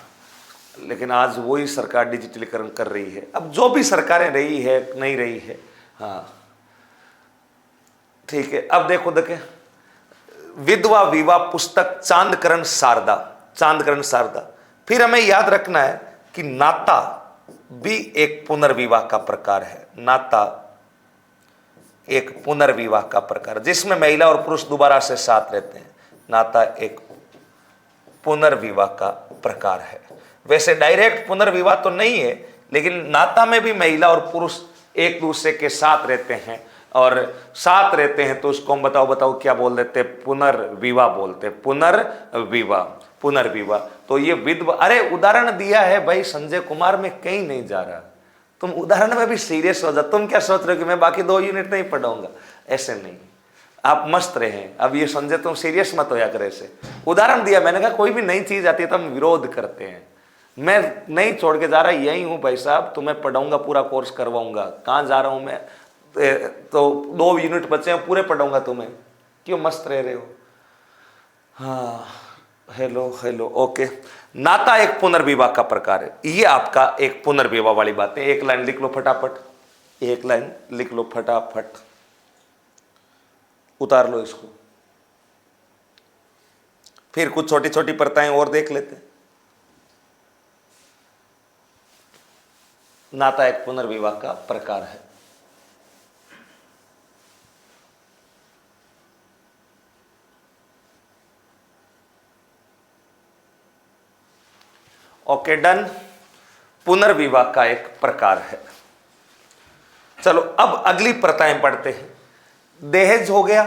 लेकिन आज वही सरकार डिजिटलीकरण कर रही है। अब जो भी सरकारें रही है नहीं रही है, हाँ ठीक है। अब देखो विधवा विवाह पुस्तक चांदकरण शारदा, चांदकरण शारदा। फिर हमें याद रखना है कि नाता भी एक पुनर्विवाह का प्रकार है। नाता एक पुनर्विवाह का प्रकार जिसमें महिला और पुरुष दोबारा से साथ रहते हैं, नाता एक पुनर्विवाह का प्रकार है। वैसे डायरेक्ट पुनर्विवाह तो नहीं है, लेकिन नाता में भी महिला और पुरुष एक दूसरे के साथ रहते हैं, और साथ रहते हैं तो उसको हम बताओ क्या बोल देते, पुनर्विवाह बोलते, पुनर्विवाह, पुनर्विवाह। तो ये विधवा, अरे उदाहरण दिया है भाई संजय कुमार, में कहीं नहीं जा रहा, तुम उदाहरण में भी सीरियस हो जा। तुम क्या सोच रहे हो कि मैं बाकी 2 यूनिट नहीं पढ़ाऊंगा, ऐसे नहीं। आप मस्त रहे। अब ये समझे तुम सीरियस मत होया करे से। उदाहरण दिया मैंने, कहा कोई भी नई चीज आती है तो हम विरोध करते हैं। मैं नहीं छोड़ के जा रहा, यही हूं भाई साहब, तुम्हें पढ़ाऊंगा, पूरा कोर्स करवाऊंगा। कहाँ जा रहा हूं मैं, तो 2 यूनिट बचे हैं, पूरे पढ़ाऊंगा तुम्हें। क्यों मस्त रह रहे हो? हाँ, हेलो हेलो, ओके। नाता एक पुनर्विवाह का प्रकार है। ये आपका एक पुनर्विवाह वाली बात है। एक लाइन लिख लो फटाफट, एक लाइन लिख लो फटाफट, उतार लो इसको। फिर कुछ छोटी छोटी परताएं और देख लेते हैं। नाता एक पुनर्विवाह का प्रकार है। ओके डन, पुनर्विवाह का एक प्रकार है। चलो अब अगली प्रथाएं पढ़ते हैं। दहेज हो गया।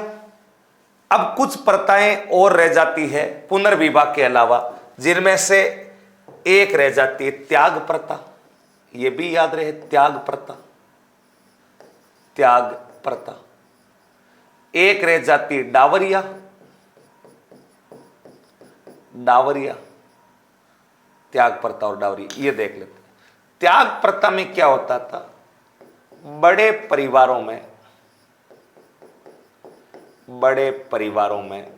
अब कुछ प्रथाएं और रह जाती है पुनर्विवाह के अलावा, जिनमें से एक रह जाती है त्याग प्रथा। यह भी याद रहे, त्याग प्रथा, त्याग प्रथा। एक रह जाती है डावरिया, डावरिया, त्याग प्रथा और डावरी, ये देख लेते हैं। त्याग प्रथा में क्या होता था, बड़े परिवारों में, बड़े परिवारों में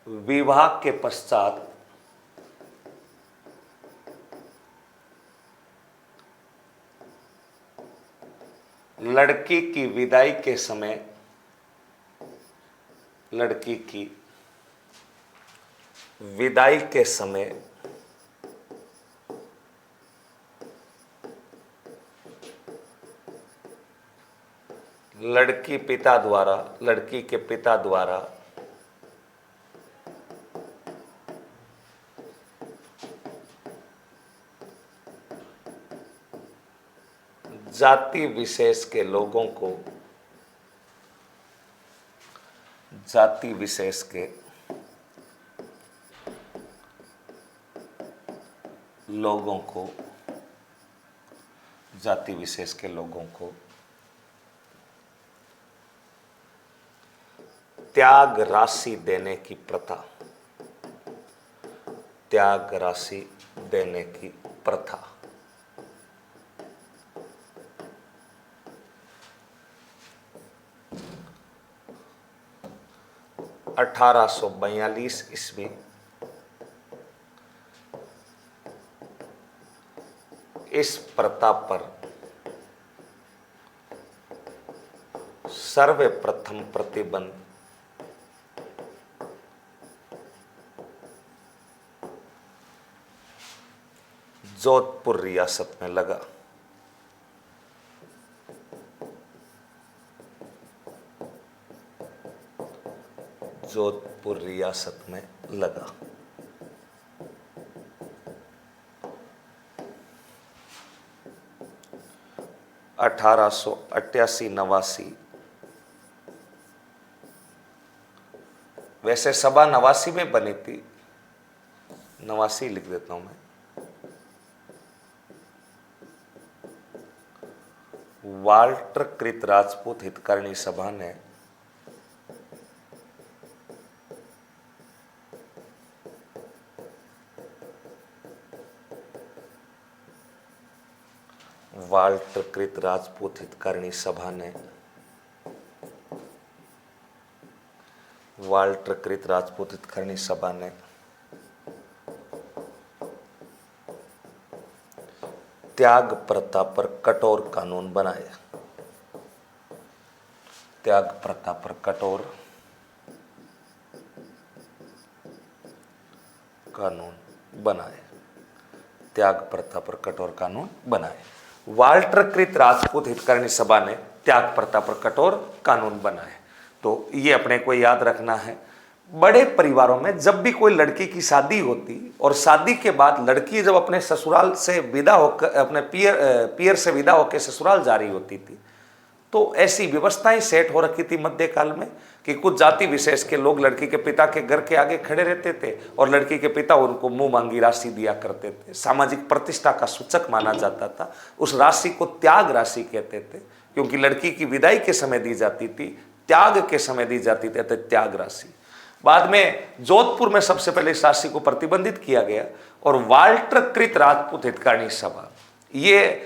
विवाह के पश्चात लड़की की विदाई के समय, लड़की की विदाई के समय लड़की पिता द्वारा, लड़की के पिता द्वारा जाति विशेष के लोगों को, जाति विशेष के लोगों को, जाति विशेष के लोगों को त्याग राशि देने की प्रथा, त्याग राशि देने की प्रथा। अठारह सौ 42 ईस्वी इस प्रथा पर सर्वप्रथम प्रतिबंध जोधपुर रियासत में लगा। जोधपुर रियासत में लगा। अठारह सौ 88-89, वैसे सभा 89 में बनी थी, 89 लिख देता हूं मैं। वाल्टर कृत राजपूत हितकारिणी सभा ने वाल्टर कृत राजपूत हितकारिणी सभा ने वाल्टर कृत राजपूत हितकारिणी सभा ने त्याग प्रथा पर कठोर कानून बनाए। त्याग प्रथा पर कठोर कानून बनाए। त्याग प्रथा पर कठोर कानून बनाए। वाल्टर कृत राजपूत हितकारिणी सभा ने त्याग प्रथा पर कठोर कानून बनाए। तो ये अपने को याद रखना है। बड़े परिवारों में जब भी कोई लड़की की शादी होती और शादी के बाद लड़की जब अपने ससुराल से विदा होकर, अपने पियर से विदा होकर ससुराल जा रही होती थी, तो ऐसी व्यवस्थाएं सेट हो रखी थी मध्यकाल में कि कुछ जाति विशेष के लोग लड़की के पिता के घर के आगे खड़े रहते थे और लड़की के पिता उनको मुंह मांगी राशि दिया करते थे। सामाजिक प्रतिष्ठा का सूचक माना जाता था। उस राशि को त्याग राशि कहते थे, क्योंकि लड़की की विदाई के समय दी जाती थी, त्याग के समय दी जाती थी, त्याग राशि। बाद में जोधपुर में सबसे पहले इस राशि को प्रतिबंधित किया गया और वाल्टरकृत राजपूत हितकारिणी सभा, ये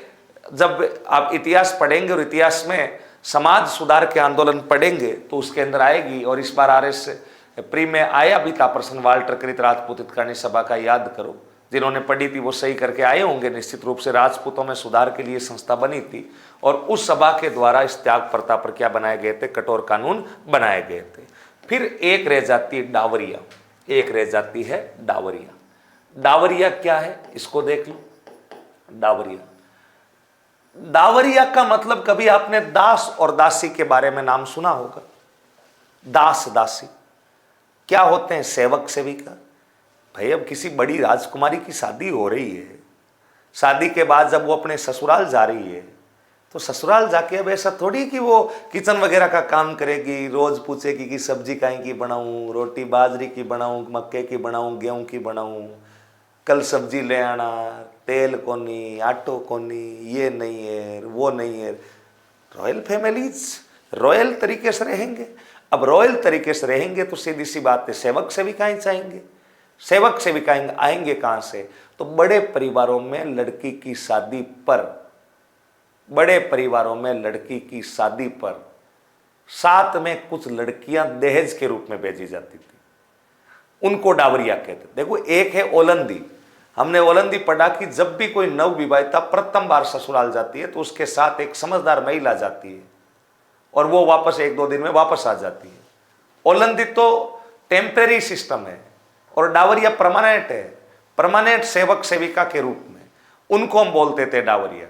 जब आप इतिहास पढ़ेंगे और इतिहास में समाज सुधार के आंदोलन पढ़ेंगे तो उसके अंदर आएगी। और इस बार RS प्री में आया भी था प्रश्न वाल्टरकृत राजपूत हितकारिणी सभा का, याद करो। जिन्होंने पढ़ी थी वो सही करके आए होंगे निश्चित रूप से। राजपूतों में सुधार के लिए संस्था बनी थी और उस सभा के द्वारा इस त्याग प्रथा पर क्या बनाए गए थे, कठोर कानून बनाए गए थे। फिर एक रह जाती है डावरिया, एक रह जाती है डावरिया। डावरिया क्या है इसको देख लो। डावरिया, डावरिया का मतलब कभी आपने दास और दासी के बारे में नाम सुना होगा। दास दासी क्या होते हैं, सेवक सेविका। भाई अब किसी बड़ी राजकुमारी की शादी हो रही है, शादी के बाद जब वो अपने ससुराल जा रही है तो ससुराल जाके अब ऐसा थोड़ी कि वो किचन वगैरह का काम करेगी, रोज पूछेगी कि सब्जी काहे की बनाऊं, रोटी बाजरी की बनाऊं, मक्के की बनाऊं, गेहूं की बनाऊं, कल सब्जी ले आना, तेल कोनी, आटो कोनी, ये नहीं है वो नहीं है। रॉयल फैमिलीज रॉयल तरीके से रहेंगे। अब रॉयल तरीके से रहेंगे तो सीधी सी बात है, सेवक सेविकाएं चाहेंगे। सेवक सेविकाएं आएंगे कहां से, तो बड़े परिवारों में लड़की की शादी पर, बड़े परिवारों में लड़की की शादी पर साथ में कुछ लड़कियां दहेज के रूप में भेजी जाती थी, उनको डावरिया कहते। देखो एक है ओलंदी, हमने ओलंदी पढ़ा कि जब भी कोई नव विवाहिता प्रथम बार ससुराल जाती है तो उसके साथ एक समझदार महिला जाती है और वो वापस 1-2 दिन में वापस आ जाती है। ओलंदी तो टेम्परेरी सिस्टम है और डावरिया परमानेंट है, परमानेंट सेवक सेविका के रूप में, उनको हम बोलते थे डावरिया।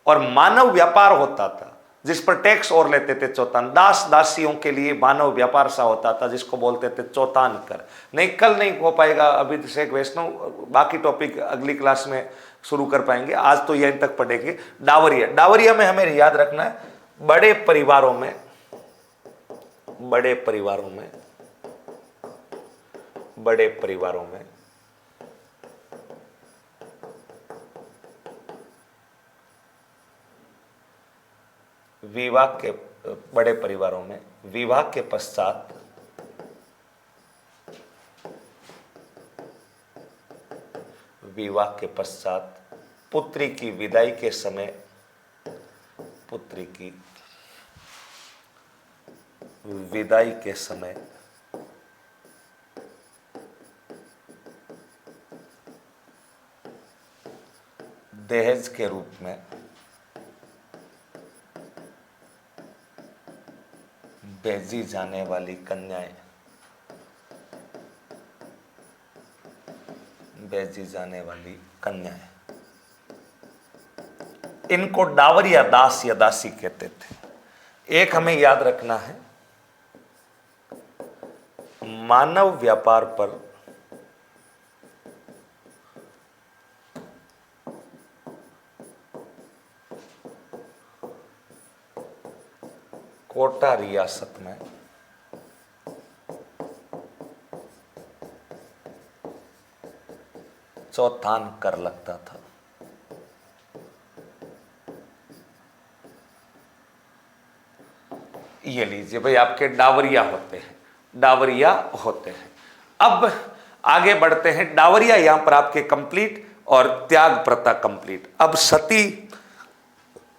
और मानव व्यापार होता था जिस पर टैक्स और लेते थे चौतान। दास दासियों के लिए मानव व्यापार सा होता था जिसको बोलते थे चौतान कर। नहीं कल नहीं हो पाएगा अभिषेक वैष्णव, बाकी टॉपिक अगली क्लास में शुरू कर पाएंगे, आज तो यहीं तक पढ़ेंगे। डावरिया, डावरिया में हमें याद रखना है बड़े परिवारों में, बड़े परिवारों में, बड़े परिवारों में विवाह के, बड़े परिवारों में विवाह के पश्चात पुत्री की विदाई के समय, पुत्री की विदाई के समय दहेज के रूप में भेजी जाने वाली कन्याएं, भेजी जाने वाली कन्याएं, इनको डावरिया दास या दासी कहते थे। एक हमें याद रखना है, मानव व्यापार पर कोटा रियासत में चौथान कर लगता था। ये लीजिए भाई, आपके डावरिया होते हैं, डावरिया होते हैं। अब आगे बढ़ते हैं। डावरिया यहां पर आपके कंप्लीट और त्याग प्रथा कंप्लीट। अब सती,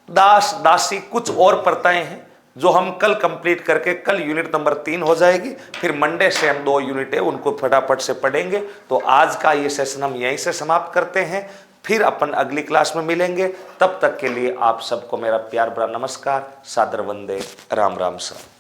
दास, दासी, कुछ और प्रथाएं हैं जो हम कल कंप्लीट करके, कल यूनिट नंबर 3 हो जाएगी, फिर मंडे से हम 2 यूनिट है उनको फटाफट से पढ़ेंगे। तो आज का ये सेशन हम यहीं से समाप्त करते हैं, फिर अपन अगली क्लास में मिलेंगे। तब तक के लिए आप सबको मेरा प्यार भरा नमस्कार, सादर वंदे, राम राम सर।